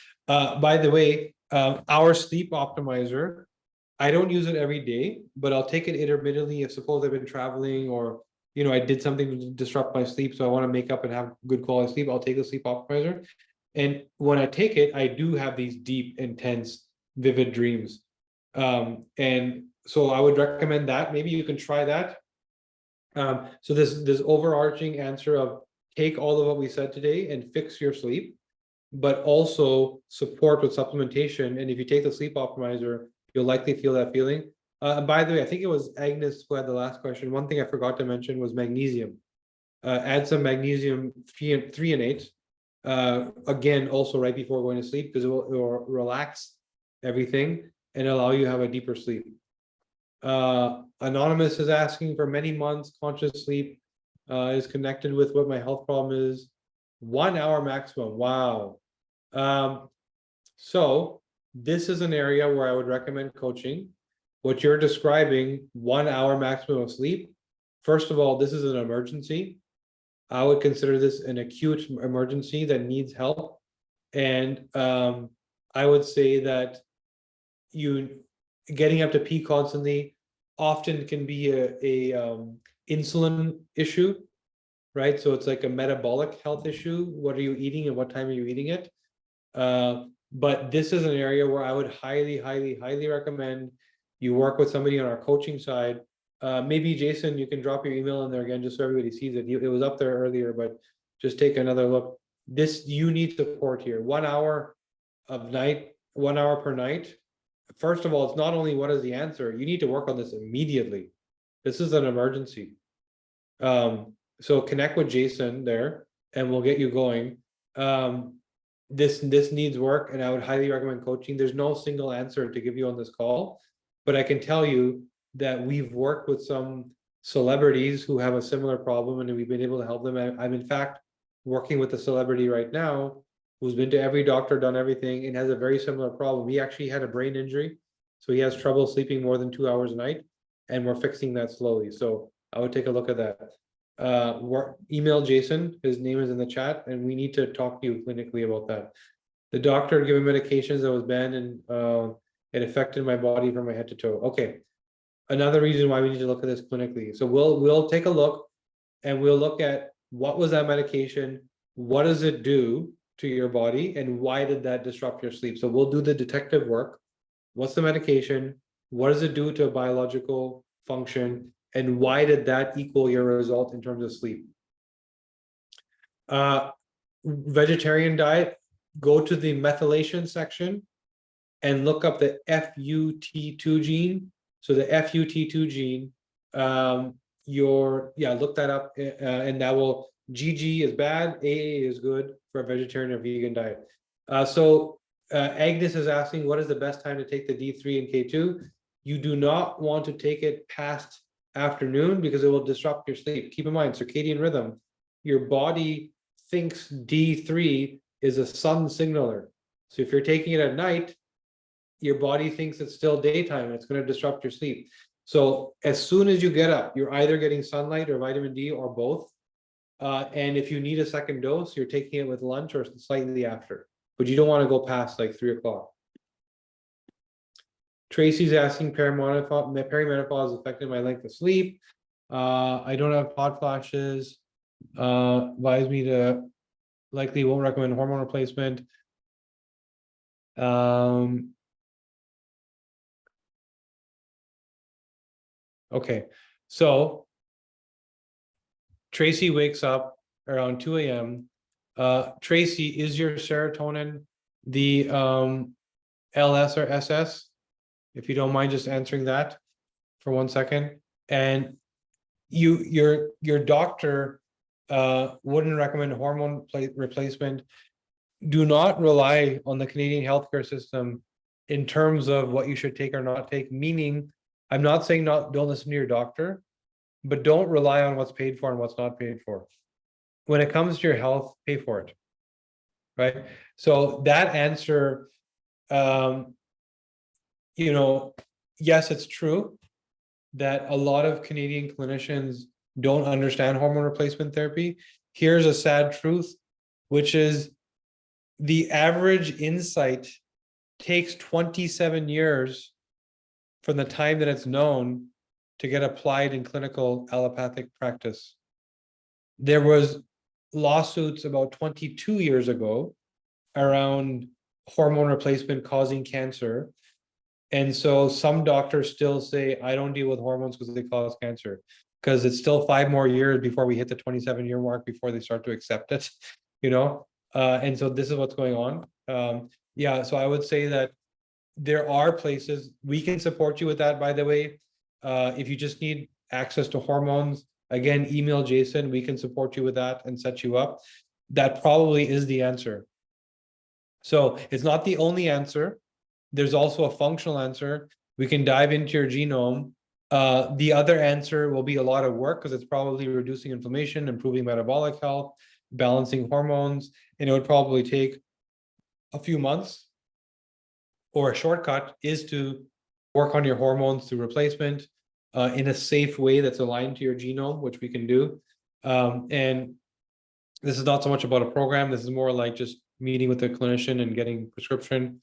By the way, our sleep optimizer, I don't use it every day, but I'll take it intermittently if suppose I've been traveling or I did something to disrupt my sleep, so I want to make up and have good quality sleep. I'll take the sleep optimizer. And when I take it, I do have these deep, intense, vivid dreams. And so I would recommend that. Maybe you can try that. So this overarching answer of take all of what we said today and fix your sleep, but also support with supplementation. And if you take the sleep optimizer, you'll likely feel that feeling. By the way, I think it was Agnes who had the last question. One thing I forgot to mention was magnesium. Add some magnesium threonate. Again, also right before going to sleep, because it will relax everything and allow you to have a deeper sleep. Anonymous is asking, for many months, conscious sleep is connected with what my health problem is. 1 hour maximum. Wow. So this is an area where I would recommend coaching. What you're describing, 1 hour maximum of sleep. First of all, this is an emergency. I would consider this an acute emergency that needs help. And I would say that getting up to pee constantly often can be a insulin issue, right? So it's like a metabolic health issue. What are you eating and what time are you eating it? But this is an area where I would highly, highly, highly recommend you work with somebody on our coaching side. Maybe Jason, you can drop your email in there again, just so everybody sees it. It was up there earlier, but just take another look. You need support here. 1 hour of night, 1 hour per night. First of all, it's not only what is the answer, you need to work on this immediately. This is an emergency. So connect with Jason there and we'll get you going. This needs work, and I would highly recommend coaching. There's no single answer to give you on this call, but I can tell you that we've worked with some celebrities who have a similar problem and we've been able to help them. I'm in fact working with a celebrity right now who's been to every doctor, done everything, and has a very similar problem. He actually had a brain injury, so he has trouble sleeping more than 2 hours a night, and we're fixing that slowly. So I would take a look at that. Email Jason, his name is in the chat, and we need to talk to you clinically about that. The doctor gave me medications that was banned, and it affected my body from my head to toe. Okay, another reason why we need to look at this clinically. So we'll take a look, and we'll look at what was that medication, what does it do to your body, and why did that disrupt your sleep. So we'll do the detective work. What's the medication? What does it do to a biological function? And why did that equal your result in terms of sleep? Vegetarian diet, go to the methylation section and look up the FUT2 gene. So the FUT2 gene, look that up, and that will, GG is bad, AA is good for a vegetarian or vegan diet. Agnes is asking, what is the best time to take the D3 and K2? You do not want to take it past afternoon because it will disrupt your sleep. Keep in mind, circadian rhythm, your body thinks D3 is a sun signaler. So if you're taking it at night, your body thinks it's still daytime. It's going to disrupt your sleep. So as soon as you get up, you're either getting sunlight or vitamin D or both. And if you need a second dose, you're taking it with lunch or slightly after, but you don't want to go past like 3 o'clock. Tracy's asking, perimenopause affected my length of sleep. I don't have hot flashes. Advise me to, likely won't recommend hormone replacement. Okay, so Tracy wakes up around 2 a.m. Tracy, is your serotonin the LS or SS? If you don't mind just answering that for 1 second. And your doctor wouldn't recommend hormone replacement. Do not rely on the Canadian healthcare system in terms of what you should take or not take, meaning I'm not saying don't listen to your doctor, but don't rely on what's paid for and what's not paid for. When it comes to your health, pay for it, right? So that answer, yes, it's true that a lot of Canadian clinicians don't understand hormone replacement therapy. Here's a sad truth, which is the average insight takes 27 years from the time that it's known to get applied in clinical allopathic practice. There was lawsuits about 22 years ago around hormone replacement causing cancer. And so some doctors still say, I don't deal with hormones because they cause cancer, because it's still 5 more years before we hit the 27-year mark before they start to accept it, and so this is what's going on. So I would say that there are places we can support you with that, by the way. If you just need access to hormones, again, email Jason, we can support you with that and set you up. That probably is the answer. So it's not the only answer. There's also a functional answer. We can dive into your genome. The other answer will be a lot of work because it's probably reducing inflammation, improving metabolic health, balancing hormones, and it would probably take a few months. Or a shortcut is to work on your hormones through replacement in a safe way that's aligned to your genome, which we can do. And this is not so much about a program. This is more like just meeting with a clinician and getting prescription.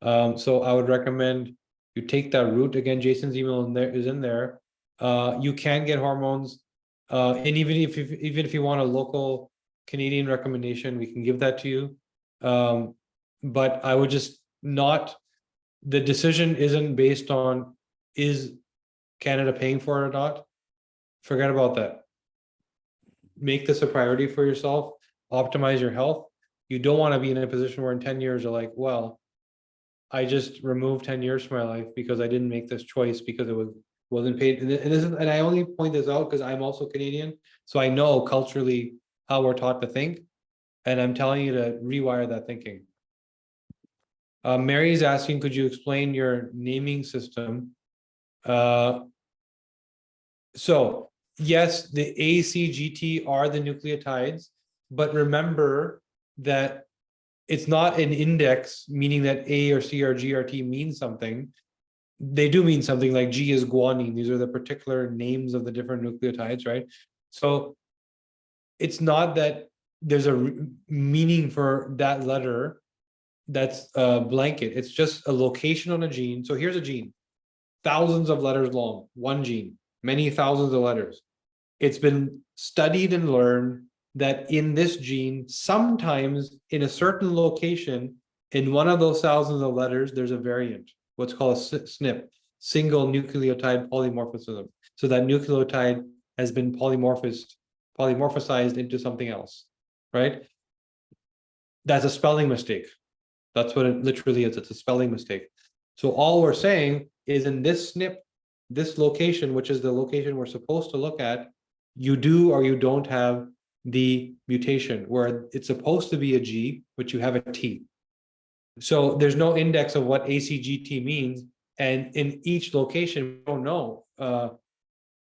So I would recommend you take that route. Again, Jason's email is in there. You can get hormones, and even if you want a local Canadian recommendation, we can give that to you. But I would just not. The decision isn't based on is Canada paying for it or not. Forget about that. Make this a priority for yourself. Optimize your health. You don't want to be in a position where in 10 years you're like, well, I just removed 10 years from my life because I didn't make this choice because it wasn't paid. And I only point this out because I'm also Canadian, so I know culturally how we're taught to think, and I'm telling you to rewire that thinking. Mary's asking, could you explain your naming system? So yes, the A, C, G, T are the nucleotides, but remember that it's not an index, meaning that A or C or G or T means something. They do mean something, like G is guanine. These are the particular names of the different nucleotides, right? So it's not that there's a meaning for that letter that's a blanket. It's just a location on a gene. So here's a gene, thousands of letters long, one gene, many thousands of letters. It's been studied and learned that in this gene, sometimes in a certain location, in one of those thousands of letters, there's a variant, what's called a SNP, single nucleotide polymorphism. So that nucleotide has been polymorphized into something else, right? That's a spelling mistake. That's what it literally is. It's a spelling mistake. So all we're saying is in this SNP, this location, which is the location we're supposed to look at, you do or you don't have the mutation where it's supposed to be a G, but you have a T. So there's no index of what ACGT means. And in each location, we don't know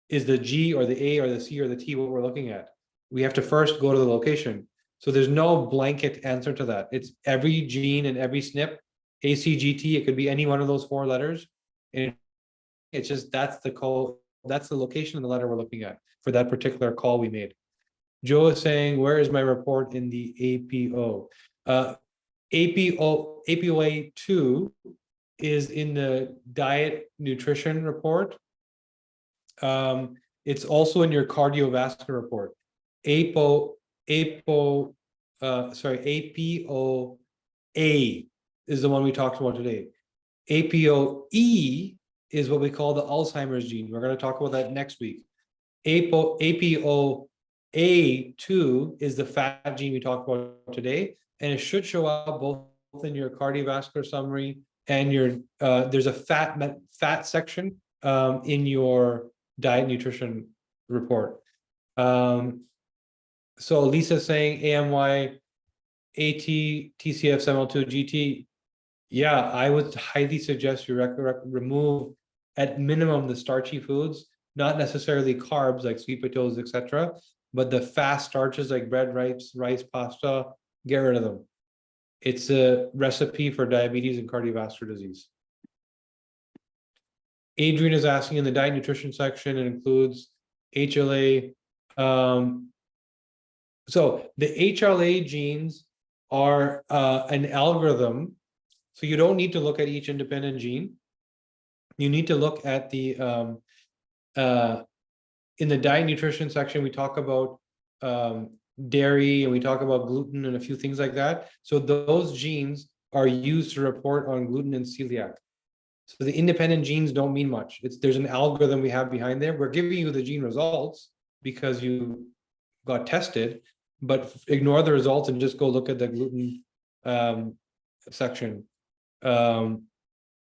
is the G or the A or the C or the T what we're looking at. We have to first go to the location. So there's no blanket answer to that. It's every gene and every SNP, ACGT, it could be any one of those 4 letters. And it's just that's the call, that's the location of the letter we're looking at for that particular call we made. Joe is saying, where is my report in the APO? APOA2 is in the diet nutrition report. It's also in your cardiovascular report. APOA is the one we talked about today. APOE is what we call the Alzheimer's gene. We're going to talk about that next week. APOA2 is the fat gene we talked about today, and it should show up both in your cardiovascular summary and your there's a fat section in your diet nutrition report. So Lisa's saying AMY, AT, TCF, SML2, GT. Yeah, I would highly suggest you remove at minimum the starchy foods, not necessarily carbs like sweet potatoes, etc., but the fast starches like bread, rice, pasta, get rid of them. It's a recipe for diabetes and cardiovascular disease. Adrian is asking in the diet nutrition section, it includes HLA. So the HLA genes are an algorithm. So you don't need to look at each independent gene. You need to look at the, in the diet nutrition section, we talk about dairy and we talk about gluten and a few things like that. So those genes are used to report on gluten and celiac. So the independent genes don't mean much. There's an algorithm we have behind there. We're giving you the gene results because you got tested, but ignore the results and just go look at the gluten section.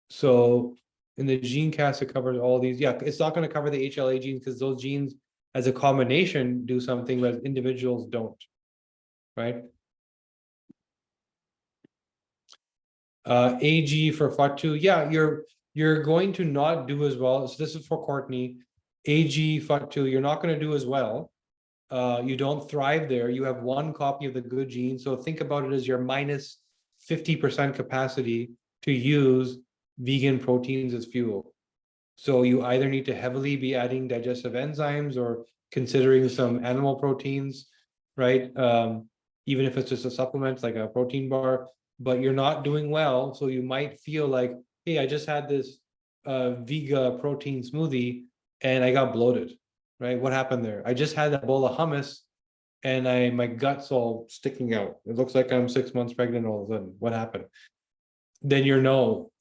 So in the gene cast, it covers all these. Yeah, it's not going to cover the HLA genes because those genes as a combination do something that individuals don't, right? AG for FUT2, yeah, you're going to not do as well. So this is for Courtney. AG FUT2, you're not going to do as well. You don't thrive there. You have one copy of the good gene. So think about it as your minus 50% capacity to use vegan proteins as fuel. So you either need to heavily be adding digestive enzymes or considering some animal proteins, right? Even if it's just a supplement like a protein bar, but you're not doing well. So you might feel like, hey, I just had this Vega protein smoothie and I got bloated, right? What happened there? I just had a bowl of hummus and my gut's all sticking out. It looks like I'm 6 months pregnant all of a sudden. What happened? Then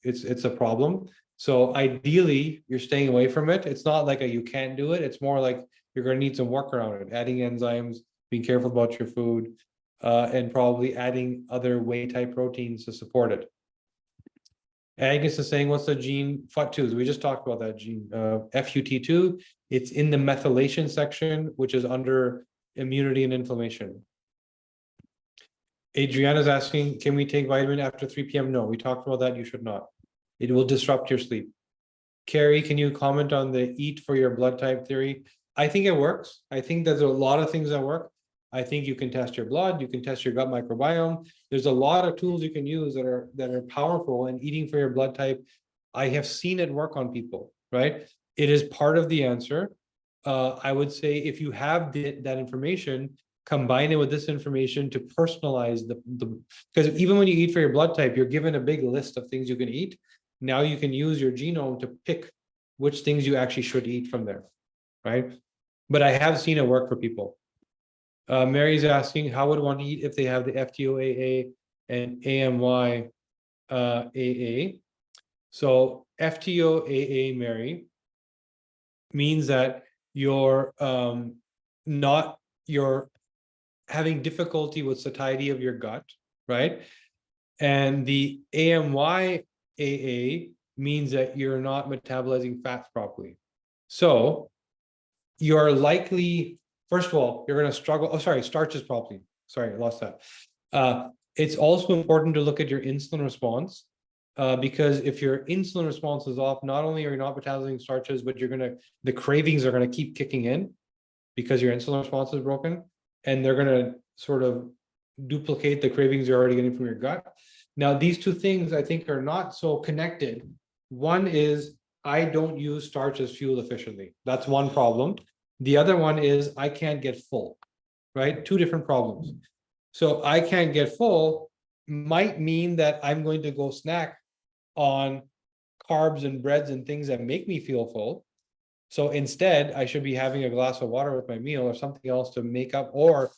it's a problem. So ideally, you're staying away from it. It's not like you can't do it. It's more like you're going to need some work around it, adding enzymes, being careful about your food, and probably adding other whey type proteins to support it. Agnes is saying, what's the gene FUT2? We just talked about that gene, FUT2. It's in the methylation section, which is under immunity and inflammation. Adriana's asking, can we take vitamin after 3 p.m.? No, we talked about that. You should not. It will disrupt your sleep. Carrie, can you comment on the eat for your blood type theory? I think it works. I think there's a lot of things that work. I think you can test your blood, you can test your gut microbiome. There's a lot of tools you can use that are powerful, and eating for your blood type, I have seen it work on people, right? It is part of the answer. I would say if you have that information, combine it with this information to personalize because even when you eat for your blood type, you're given a big list of things you can eat. Now you can use your genome to pick which things you actually should eat from there, right? But I have seen it work for people. Mary's asking, how would one eat if they have the FTOAA and AMY AA? So FTOAA, Mary, means that you're having difficulty with satiety of your gut, right? And the AMY AA means that you're not metabolizing fats properly. So you're likely, first of all, you're going to struggle. Oh, sorry, starches properly. Sorry, I lost that. It's also important to look at your insulin response, because if your insulin response is off, not only are you not metabolizing starches, but the cravings are going to keep kicking in because your insulin response is broken, and they're going to sort of duplicate the cravings you're already getting from your gut. Now, these two things I think are not so connected. One is I don't use starch as fuel efficiently. That's one problem. The other one is I can't get full, right? Two different problems. So I can't get full might mean that I'm going to go snack on carbs and breads and things that make me feel full. So instead, I should be having a glass of water with my meal or something else to make up, or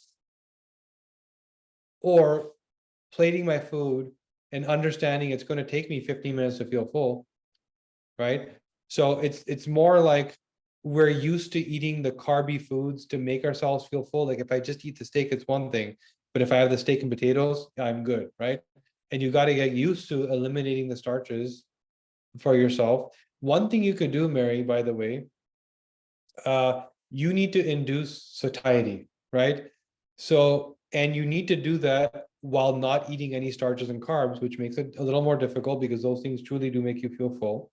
plating my food and understanding it's going to take me 15 minutes to feel full, right? So it's more like we're used to eating the carby foods to make ourselves feel full. Like if I just eat the steak, it's one thing, but if I have the steak and potatoes, I'm good, right? And you got to get used to eliminating the starches for yourself. One thing you could do, Mary, by the way, you need to induce satiety, right? So, and you need to do that while not eating any starches and carbs, which makes it a little more difficult because those things truly do make you feel full.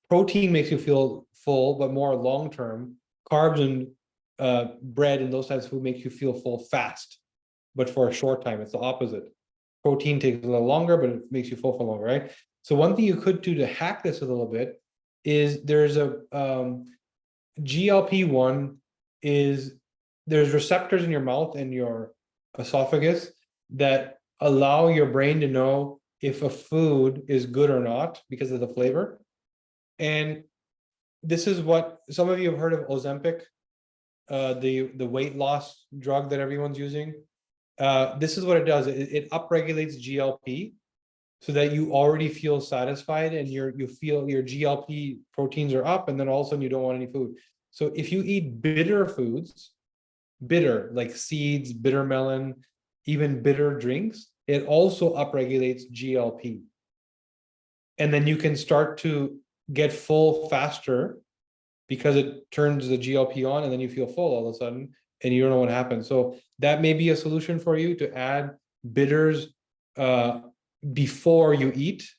Protein makes you feel full, but more long-term. Carbs and bread and those types of food make you feel full fast, but for a short time. It's the opposite. Protein takes a little longer, but it makes you full for longer, right? So one thing you could do to hack this a little bit is there's a GLP-1 is there's receptors in your mouth and your esophagus that allow your brain to know if a food is good or not because of the flavor. And this is what some of you have heard of Ozempic, the weight loss drug that everyone's using. This is what it does. It upregulates GLP so that you already feel satisfied and you feel your GLP proteins are up, and then all of a sudden you don't want any food. So if you eat bitter foods, bitter like seeds, bitter melon, even bitter drinks, it also upregulates GLP. And then you can start to get full faster because it turns the GLP on, and then you feel full all of a sudden and you don't know what happened. So that may be a solution for you to add bitters before you eat,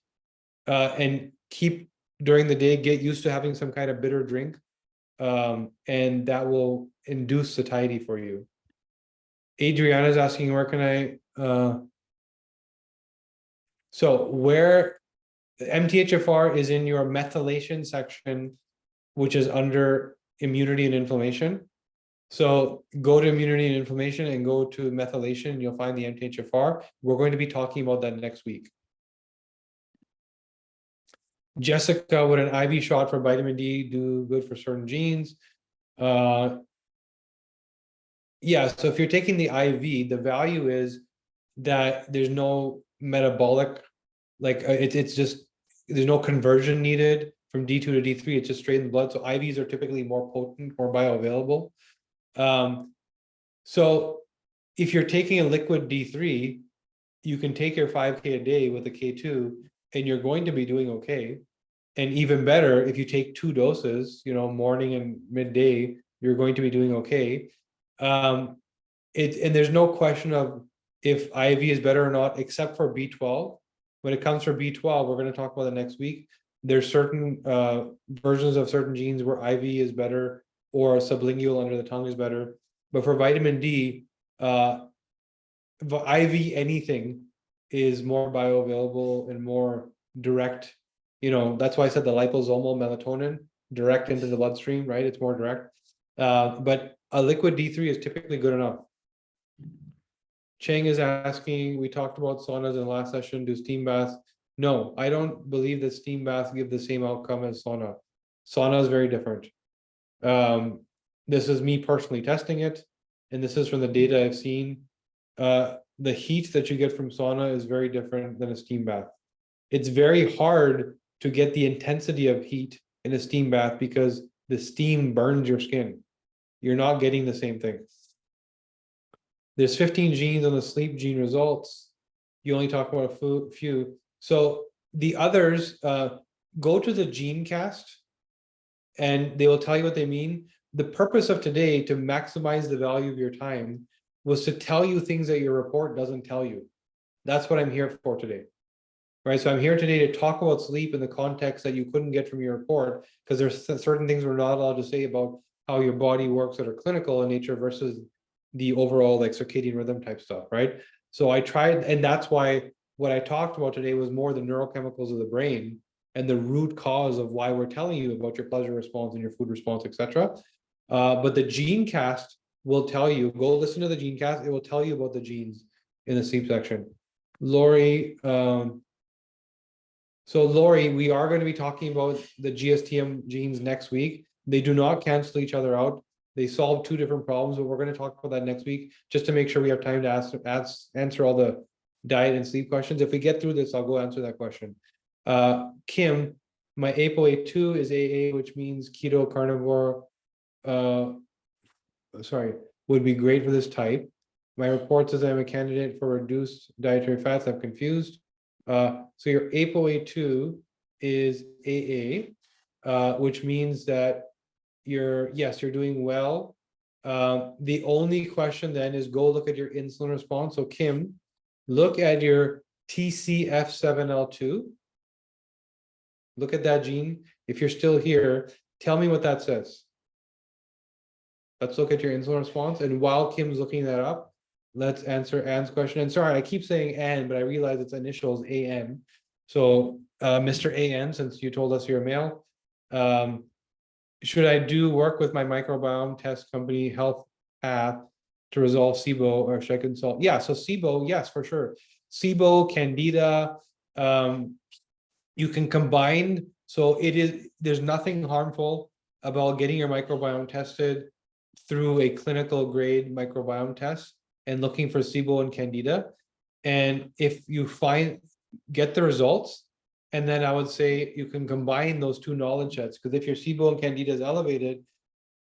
and keep during the day, get used to having some kind of bitter drink, and that will induce satiety for you. Adriana is asking, where can I so where MTHFR is in your methylation section, which is under immunity and inflammation. So go to immunity and inflammation and go to methylation, and you'll find the MTHFR. We're going to be talking about that next week. Jessica, would an IV shot for vitamin D do good for certain genes? Yeah, so if you're taking the IV, the value is that there's no metabolic, like it's just, there's no conversion needed from D2 to D3, it's just straight in the blood. So IVs are typically more potent, more bioavailable. So if you're taking a liquid D3, you can take your 5K a day with a K2 and you're going to be doing okay. And even better, if you take 2 doses, morning and midday, you're going to be doing okay. And there's no question of if IV is better or not, except for B12. When it comes for B12, we're going to talk about it next week. There's certain versions of certain genes where IV is better or sublingual under the tongue is better. But for vitamin D, IV anything is more bioavailable and more direct. That's why I said the liposomal melatonin direct into the bloodstream, right? It's more direct. But a liquid D3 is typically good enough. Chang is asking, we talked about saunas in the last session, do steam baths? No, I don't believe that steam baths give the same outcome as sauna. Sauna is very different. This is me personally testing it, and this is from the data I've seen. The heat that you get from sauna is very different than a steam bath. It's very hard to get the intensity of heat in a steam bath because the steam burns your skin. You're not getting the same thing. There's 15 genes on the sleep gene results. You only talk about a few. So the others, go to the Genecast and they will tell you what they mean. The purpose of today, to maximize the value of your time, was to tell you things that your report doesn't tell you. That's what I'm here for today. Right, so I'm here today to talk about sleep in the context that you couldn't get from your report, because there's certain things we're not allowed to say about how your body works that are clinical in nature versus the overall like circadian rhythm type stuff, right? So I tried, and that's why what I talked about today was more the neurochemicals of the brain and the root cause of why we're telling you about your pleasure response and your food response, etc. But the Genecast will tell you, go listen to the Genecast, it will tell you about the genes in the sleep section. Lori, so Lori, we are going to be talking about the GSTM genes next week. They do not cancel each other out. They solve two different problems, but we're going to talk about that next week just to make sure we have time to answer all the diet and sleep questions. If we get through this, I'll go answer that question. Kim, my ApoA2 is AA, which means keto carnivore. Sorry, would be great for this type. My report says I'm a candidate for reduced dietary fats. I'm confused. So your ApoA2 is AA, which means that you're doing well. The only question then is go look at your insulin response. So Kim, look at your TCF7L2. Look at that gene. If you're still here, tell me what that says. Let's look at your insulin response. And while Kim's looking that up, let's answer Anne's question. And sorry, I keep saying Anne, but I realize it's initials AN. So Mr. AN, since you told us you're a male, should I do work with my microbiome test company, Health Path, to resolve SIBO, or should I consult? Yeah, so SIBO, yes, for sure. SIBO, Candida, you can combine. So there's nothing harmful about getting your microbiome tested through a clinical grade microbiome test and looking for SIBO and Candida. And if you get the results, and then I would say you can combine those two knowledge sets, because if your SIBO and Candida is elevated,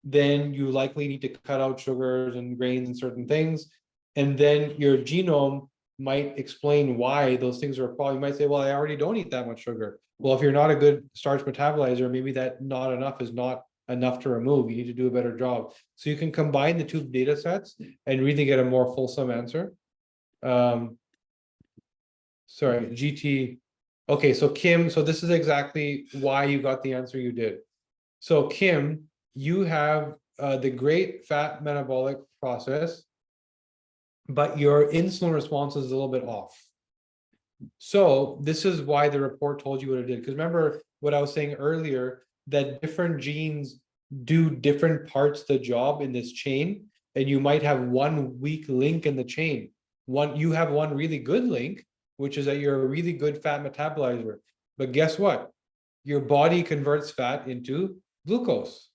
then you likely need to cut out sugars and grains and certain things. And then your genome might explain why those things are a problem. You might say, well, I already don't eat that much sugar. Well, if you're not a good starch metabolizer, maybe that not enough is not enough to remove. You need to do a better job. So you can combine the two data sets and really get a more fulsome answer. Sorry, GT. Okay, so Kim, so this is exactly why you got the answer you did. So Kim, you have the great fat metabolic process, but your insulin response is a little bit off. So this is why the report told you what it did. Because remember what I was saying earlier, that different genes do different parts of the job in this chain, and you might have one weak link in the chain. You have one really good link, which is that you're a really good fat metabolizer. But guess what? Your body converts fat into glucose.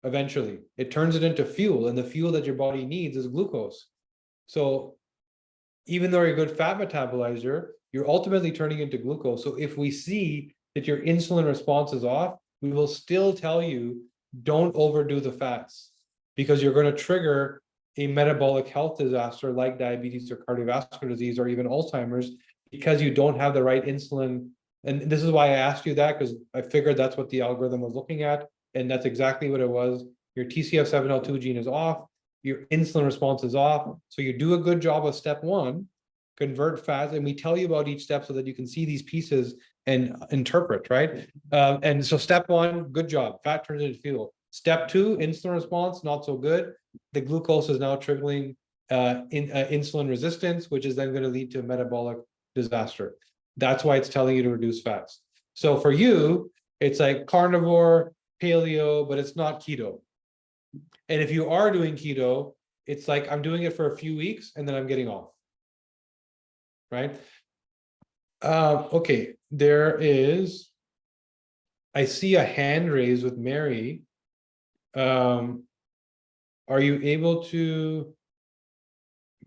Eventually, it turns it into fuel, and the fuel that your body needs is glucose. So even though you're a good fat metabolizer, you're ultimately turning into glucose. So if we see that your insulin response is off, we will still tell you, don't overdo the fats, because you're going to trigger a metabolic health disaster like diabetes or cardiovascular disease or even Alzheimer's, because you don't have the right insulin. And this is why I asked you that, because I figured that's what the algorithm was looking at. And that's exactly what it was. Your TCF7L2 gene is off. Your insulin response is off. So you do a good job of step one, convert fats, and we tell you about each step so that you can see these pieces and interpret, right? And so step one, good job. Fat turns into fuel. Step two, insulin response, not so good. The glucose is now triggering insulin resistance, which is then going to lead to a metabolic disaster. That's why it's telling you to reduce fats. So for you, it's like carnivore, paleo, but it's not keto. And if you are doing keto, it's like I'm doing it for a few weeks and then I'm getting off. Right? Okay, I see a hand raised with Mary. Are you able to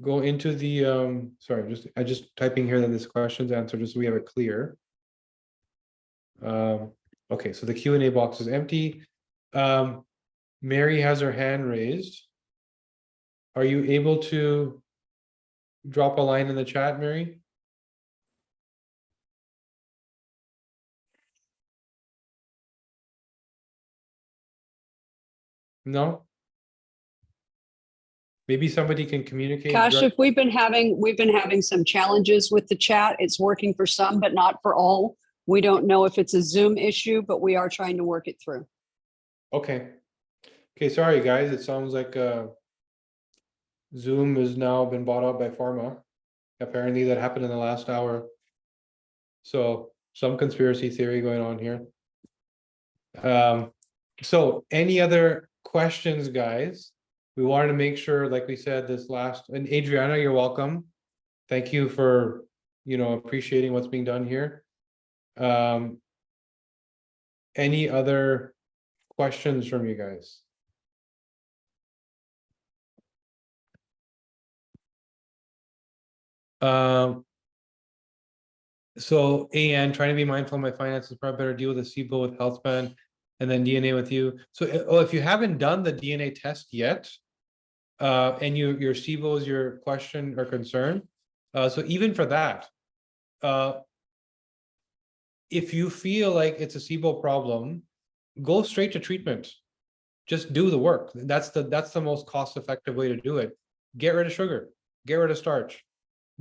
go into the, sorry, I just typing here that this question's answered just so we have it clear. Okay, so the Q&A box is empty. Mary has her hand raised. Are you able to drop a line in the chat, Mary? No? Maybe somebody can communicate. Kash, if we've been having some challenges with the chat. It's working for some, but not for all. We don't know if it's a Zoom issue, but we are trying to work it through. Okay. Okay, sorry guys. It sounds like Zoom has now been bought out by Pharma. Apparently that happened in the last hour. So some conspiracy theory going on here. So any other questions, guys? We wanted to make sure, like we said, this last, and Adriana, you're welcome. Thank you for, appreciating what's being done here. Any other questions from you guys? So AN, trying to be mindful of my finances, probably better deal with a SIBO with health span and then DNA with you. So if you haven't done the DNA test yet, and your SIBO is your question or concern, so even for that, if you feel like it's a SIBO problem, go straight to treatment. Just do the work. That's the most cost-effective way to do it. Get rid of sugar, get rid of starch.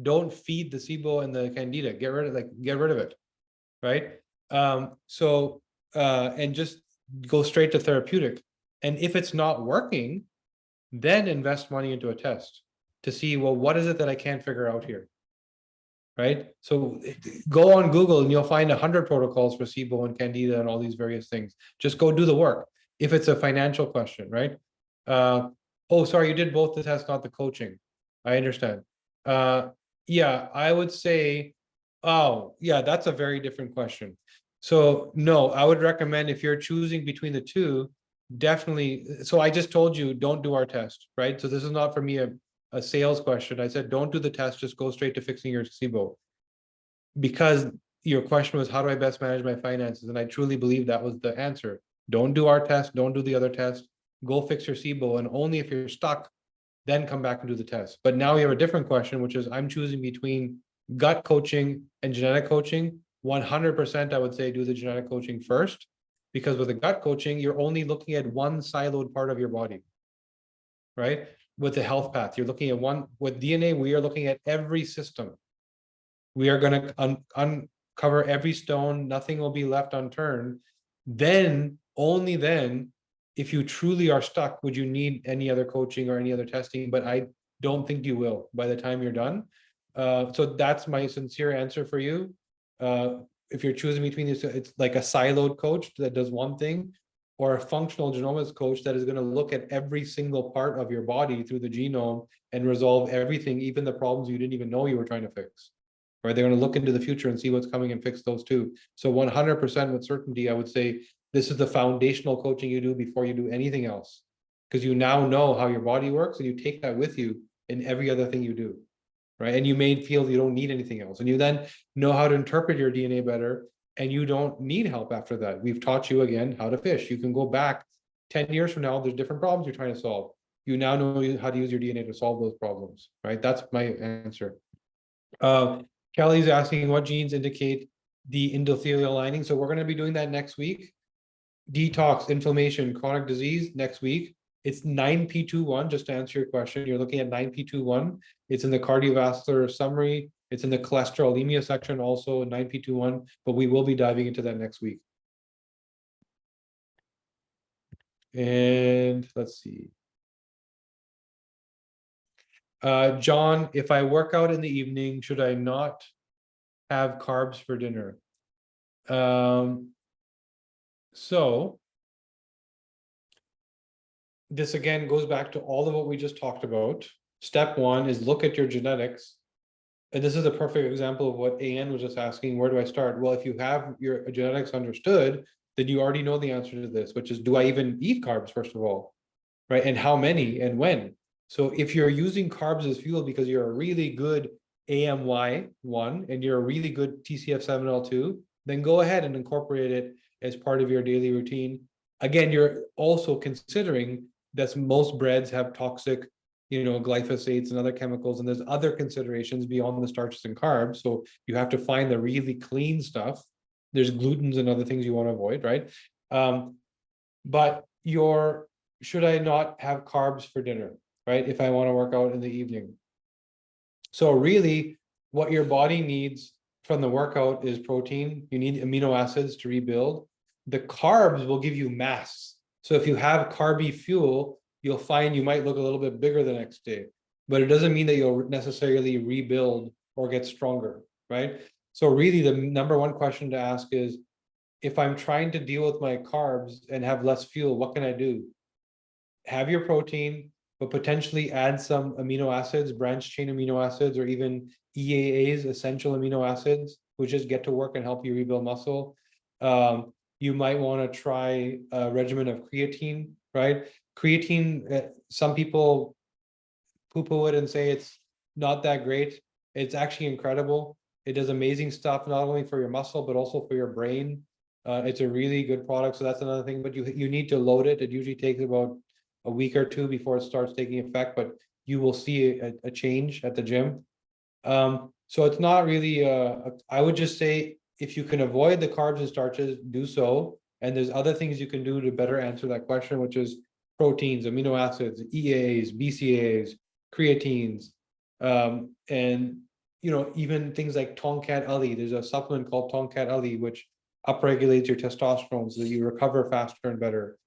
Don't feed the SIBO and the candida. Get rid of it, right? And just go straight to therapeutic. And if it's not working, then invest money into a test to see, well, what is it that I can't figure out here, right? So go on Google and you'll find 100 protocols for SIBO and candida and all these various things. Just go do the work. If it's a financial question, right? Oh, sorry, you did both the tests, not the coaching. I understand. Yeah, I would say, oh, yeah, that's a very different question. So no, I would recommend if you're choosing between the two, definitely. So I just told you, don't do our test, right? So this is not for me a sales question. I said, don't do the test, just go straight to fixing your SIBO. Because your question was, how do I best manage my finances? And I truly believe that was the answer. Don't do our test, don't do the other test, go fix your SIBO. And only if you're stuck, then come back and do the test. But now we have a different question, which is I'm choosing between gut coaching and genetic coaching. 100% I would say do the genetic coaching first, because with the gut coaching, you're only looking at one siloed part of your body, right? With the health path, you're looking at one. With DNA, we are looking at every system. We are going to uncover every stone. Nothing will be left unturned. Then, only then, if you truly are stuck, would you need any other coaching or any other testing? But I don't think you will by the time you're done. So that's my sincere answer for you. If you're choosing between this, it's like a siloed coach that does one thing, or a functional genomics coach that is going to look at every single part of your body through the genome and resolve everything, even the problems you didn't even know you were trying to fix. Right? They're going to look into the future and see what's coming and fix those too. So 100% with certainty, I would say this is the foundational coaching you do before you do anything else, because you now know how your body works and you take that with you in every other thing you do, right? And you may feel you don't need anything else, and you then know how to interpret your DNA better, and you don't need help after that. We've taught you again how to fish. You can go back 10 years from now, there's different problems you're trying to solve. You now know how to use your DNA to solve those problems, right? That's my answer. Kelly's asking what genes indicate the endothelial lining. So we're going to be doing that next week. Detox, inflammation, chronic disease next week. It's 9p21, just to answer your question. You're looking at 9p21. It's in the cardiovascular summary. It's in the cholesterolemia section, also 9p21, but we will be diving into that next week. And let's see. John, if I work out in the evening, should I not have carbs for dinner? So this again goes back to all of what we just talked about. Step one is look at your genetics. And this is a perfect example of what AN was just asking, where do I start? Well, if you have your genetics understood, then you already know the answer to this, which is, do I even eat carbs, first of all, right? And how many and when? So if you're using carbs as fuel because you're a really good AMY1 and you're a really good TCF7L2, then go ahead and incorporate it as part of your daily routine. Again, you're also considering that most breads have toxic, glyphosates and other chemicals, and there's other considerations beyond the starches and carbs. So you have to find the really clean stuff. There's glutens and other things you want to avoid, right? But your should I not have carbs for dinner, right? If I want to work out in the evening. So really, what your body needs from the workout is protein. You need amino acids to rebuild. The carbs will give you mass. So if you have carby fuel, you'll find you might look a little bit bigger the next day, but it doesn't mean that you'll necessarily rebuild or get stronger, right? So really, the number one question to ask is, if I'm trying to deal with my carbs and have less fuel, what can I do? Have your protein, but potentially add some amino acids, branch chain amino acids, or even EAAs, essential amino acids, which just get to work and help you rebuild muscle. You might want to try a regimen of creatine, right? Creatine, some people poo-poo it and say it's not that great. It's actually incredible. It does amazing stuff, not only for your muscle, but also for your brain. It's a really good product. So that's another thing, but you need to load it. It usually takes about a week or two before it starts taking effect, but you will see a change at the gym. So it's not really, I would just say, if you can avoid the carbs and starches, do so. And there's other things you can do to better answer that question, which is proteins, amino acids, EAAs, BCAAs, creatines, and even things like Tongkat Ali. There's a supplement called Tongkat Ali, which upregulates your testosterone so that you recover faster and better.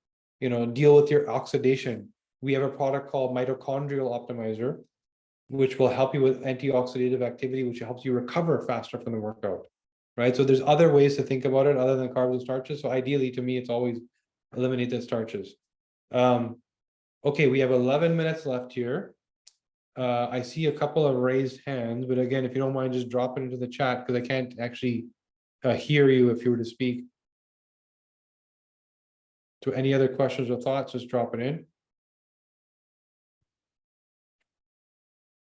Deal with your oxidation. We have a product called Mitochondrial Optimizer, which will help you with antioxidative activity, which helps you recover faster from the workout, right? So there's other ways to think about it other than carbs and starches. So ideally, to me, it's always eliminate the starches. Okay, we have 11 minutes left here. I see a couple of raised hands, but again, if you don't mind, just drop it into the chat because I can't actually hear you if you were to speak. So any other questions or thoughts, just drop it in.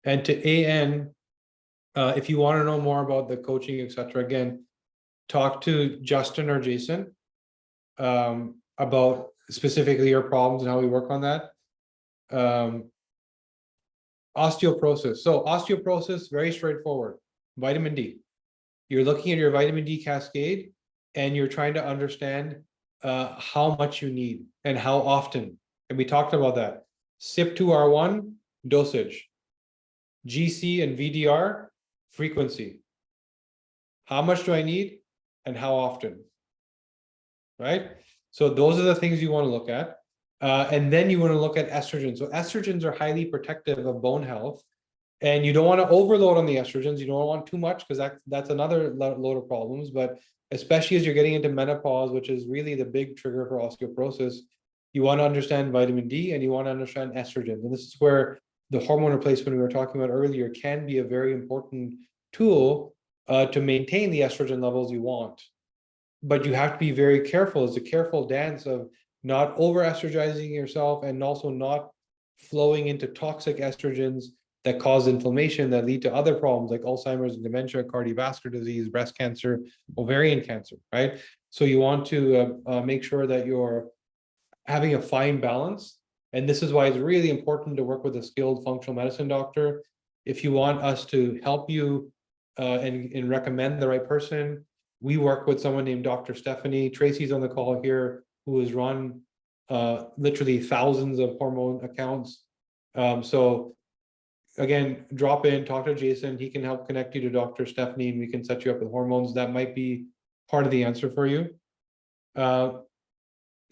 And to AN, if you want to know more about the coaching, etc., again, talk to Justin or Jason about specifically your problems and how we work on that. Osteoporosis. So osteoporosis, very straightforward. Vitamin D. You're looking at your vitamin D cascade and you're trying to understand how much you need and how often. And we talked about that. CYP2R1 dosage. GC and VDR frequency. How much do I need and how often? Right? So those are the things you want to look at. And then you want to look at estrogens. So estrogens are highly protective of bone health. And you don't want to overload on the estrogens. You don't want too much because that's another load of problems. But especially as you're getting into menopause, which is really the big trigger for osteoporosis, you want to understand vitamin D and you want to understand estrogen. And this is where the hormone replacement we were talking about earlier can be a very important tool to maintain the estrogen levels you want. But you have to be very careful. It's a careful dance of not over-estrogizing yourself and also not flowing into toxic estrogens that cause inflammation that lead to other problems like Alzheimer's and dementia, cardiovascular disease, breast cancer, ovarian cancer, right? So you want to make sure that you're having a fine balance. And this is why it's really important to work with a skilled functional medicine doctor. If you want us to help you and recommend the right person, we work with someone named Dr. Stephanie. Tracy's on the call here, who has run literally thousands of hormone accounts. So again, drop in, talk to Jason. He can help connect you to Dr. Stephanie and we can set you up with hormones. That might be part of the answer for you.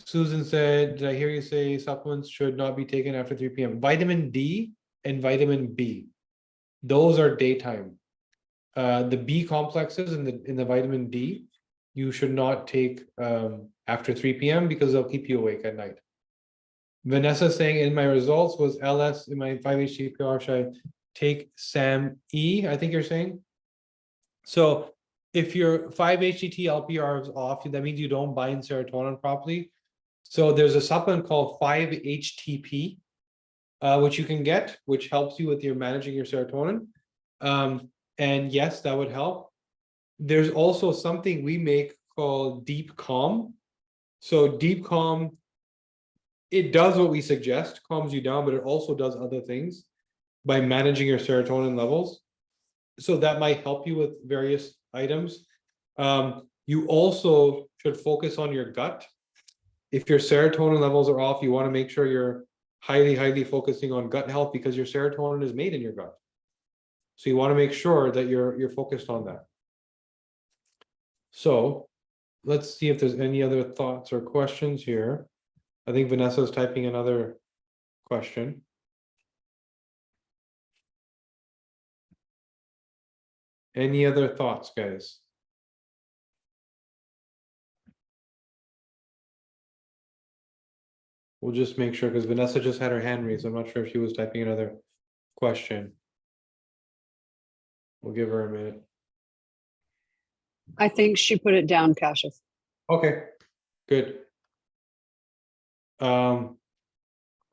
Susan said, did I hear you say supplements should not be taken after 3 p.m.? Vitamin D and vitamin B, those are daytime. The B complexes in the vitamin D, you should not take after 3 p.m. because they'll keep you awake at night. Vanessa saying, in my results was LS in my 5-HTPR, should I take SAM-E, I think you're saying? So if your 5-HTP-LPR is off, that means you don't bind serotonin properly. So there's a supplement called 5-HTP, which you can get, which helps you with your managing your serotonin. And yes, that would help. There's also something we make called Deep Calm. So Deep Calm, it does what we suggest, calms you down, but it also does other things by managing your serotonin levels. So that might help you with various items. You also should focus on your gut. If your serotonin levels are off, you want to make sure you're highly focusing on gut health, because your serotonin is made in your gut. So you want to make sure that you're focused on that. So let's see if there's any other thoughts or questions here. I think Vanessa's typing another question. Any other thoughts, guys? We'll just make sure, because Vanessa just had her hand raised. I'm not sure if she was typing another question. We'll give her a minute. I think she put it down, Kashif. Okay, good. All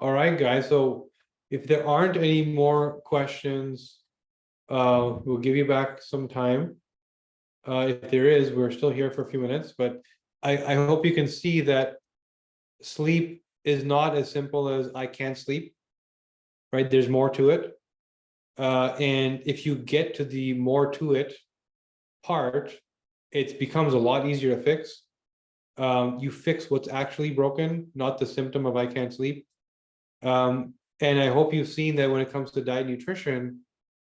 right, guys. So if there aren't any more questions, we'll give you back some time. If there is, we're still here for a few minutes, but I hope you can see that sleep is not as simple as I can't sleep, right? There's more to it. And if you get to the more to it part, it becomes a lot easier to fix. You fix what's actually broken, not the symptom of I can't sleep. And I hope you've seen that when it comes to diet nutrition,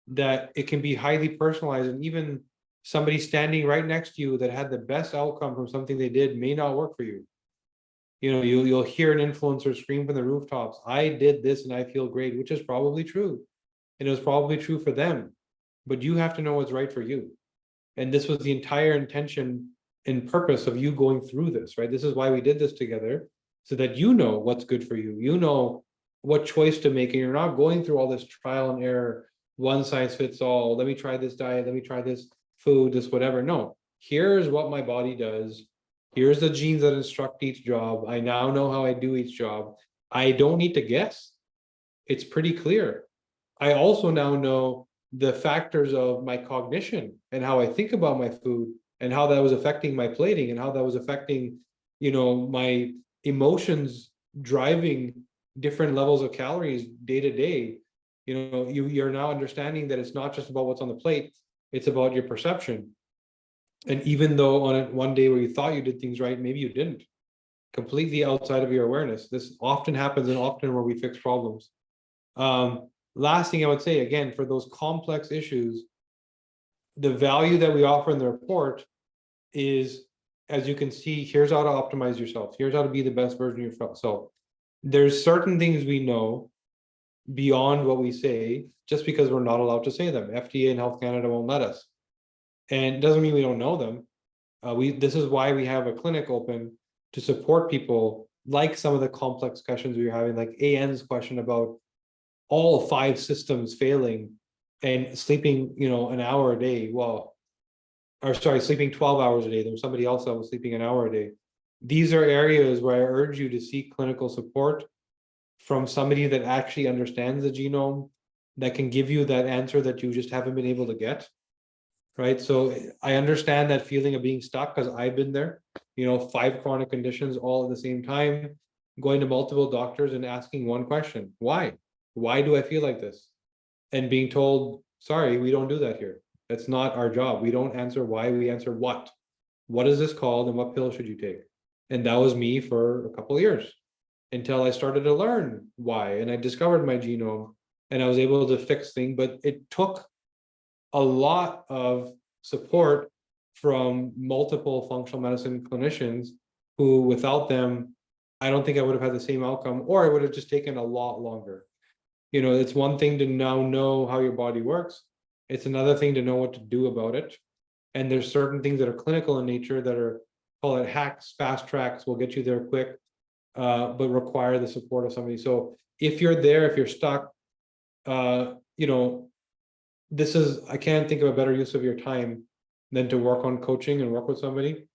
that it can be highly personalized, and even somebody standing right next to you that had the best outcome from something they did may not work for you. You know, you'll hear an influencer scream from the rooftops, I did this and I feel great, which is probably true. And it was probably true for them, but you have to know what's right for you. And this was the entire intention and purpose of you going through this, right? This is why we did this together, so that you know what's good for you. You know what choice to make, and you're not going through all this trial and error, one size fits all. Let me try this diet, let me try this food, this whatever. No, here's what my body does. Here's the genes that instruct each job. I now know how I do each job. I don't need to guess. It's pretty clear. I also now know the factors of my cognition and how I think about my food, and how that was affecting my plating, and how that was affecting, you know, my emotions, driving different levels of calories day to day. You know, you're now understanding that it's not just about what's on the plate, it's about your perception. And even though on it one day where you thought you did things right, maybe you didn't, completely outside of your awareness. This often happens, and often where we fix problems. Last thing I would say, again, for those complex issues, the value that we offer in the report is, as you can see, here's how to optimize yourself. Here's how to be the best version of yourself. There's certain things we know beyond what we say, just because we're not allowed to say them. FDA and Health Canada won't let us. And it doesn't mean we don't know them. This is why we have a clinic open to support people, like some of the complex questions we were having, like AN's question about all 5 systems failing and sleeping, you know, an hour a day. Well, or sorry, sleeping 12 hours a day. There was somebody else that was sleeping an hour a day. These are areas where I urge you to seek clinical support from somebody that actually understands the genome, that can give you that answer that you just haven't been able to get. Right. So I understand that feeling of being stuck, because I've been there, you know, 5 chronic conditions all at the same time, going to multiple doctors and asking one question, why? Why do I feel like this? And being told, sorry, we don't do that here. That's not our job. We don't answer why, we answer what. What is this called and what pill should you take? And that was me for a couple of years, until I started to learn why, and I discovered my genome, and I was able to fix things. But it took a lot of support from multiple functional medicine clinicians, who without them, I don't think I would have had the same outcome, or it would have just taken a lot longer. You know, it's one thing to now know how your body works. It's another thing to know what to do about it. And there's certain things that are clinical in nature that are, call it hacks, fast tracks, will get you there quick, but require the support of somebody. So if you're there, if you're stuck, you know, this is, I can't think of a better use of your time than to work on coaching and work with somebody.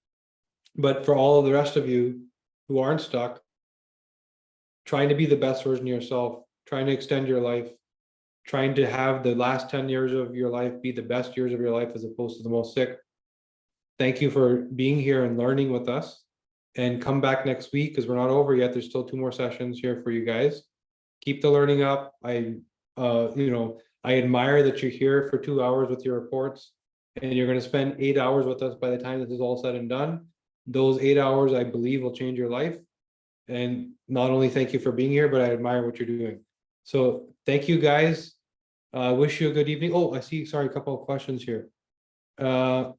But for all of the rest of you who aren't stuck, trying to be the best version of yourself, trying to extend your life, trying to have the last 10 years of your life be the best years of your life as opposed to the most sick. Thank you for being here and learning with us. And come back next week, because we're not over yet. There's still 2 more sessions here for you guys. Keep the learning up. You know, I admire that you're here for 2 hours with your reports, and you're going to spend 8 hours with us by the time this is all said and done. Those 8 hours, I believe, will change your life. And not only thank you for being here, but I admire what you're doing. So thank you guys. Wish you a good evening. Oh, I see, sorry, a couple of questions here. Gluten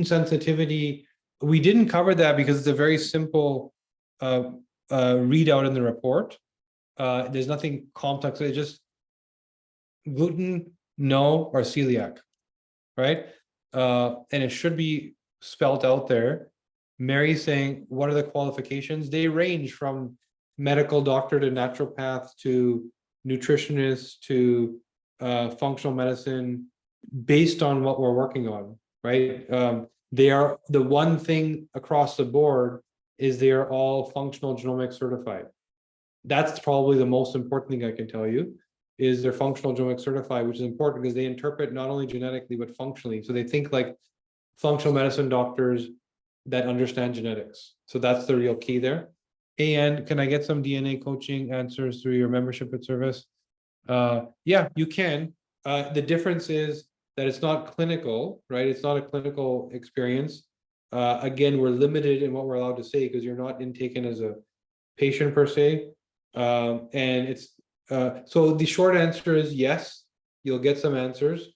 sensitivity, we didn't cover that because it's a very simple readout in the report. There's nothing complex, it's just gluten, no, or celiac, right? And it should be spelled out there. Mary's saying, what are the qualifications? They range from medical doctor to naturopath to nutritionist to functional medicine, based on what we're working on, right? They are, the one thing across the board is they are all functional genomics certified. That's probably the most important thing I can tell you, is they're functional genomics certified, which is important because they interpret not only genetically but functionally. So they think like functional medicine doctors that understand genetics. So that's the real key there. And can I get some DNA coaching answers through your membership at service? Yeah, you can. The difference is that it's not clinical, right? It's not a clinical experience. Again, we're limited in what we're allowed to say because you're not intaken as a patient per se. And it's so the short answer is yes, you'll get some answers.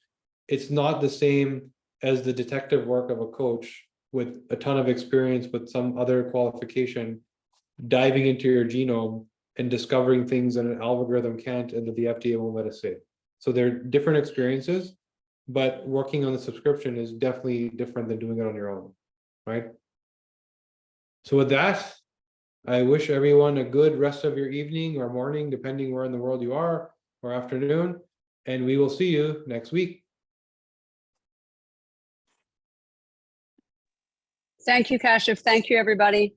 It's not the same as the detective work of a coach with a ton of experience with some other qualification, diving into your genome and discovering things that an algorithm can't and that the FDA won't let us say. So they're different experiences, but working on the subscription is definitely different than doing it on your own, right? So with that, I wish everyone a good rest of your evening or morning, depending where in the world you are, or afternoon, and we will see you next week. Thank you, Kashif. Thank you, everybody.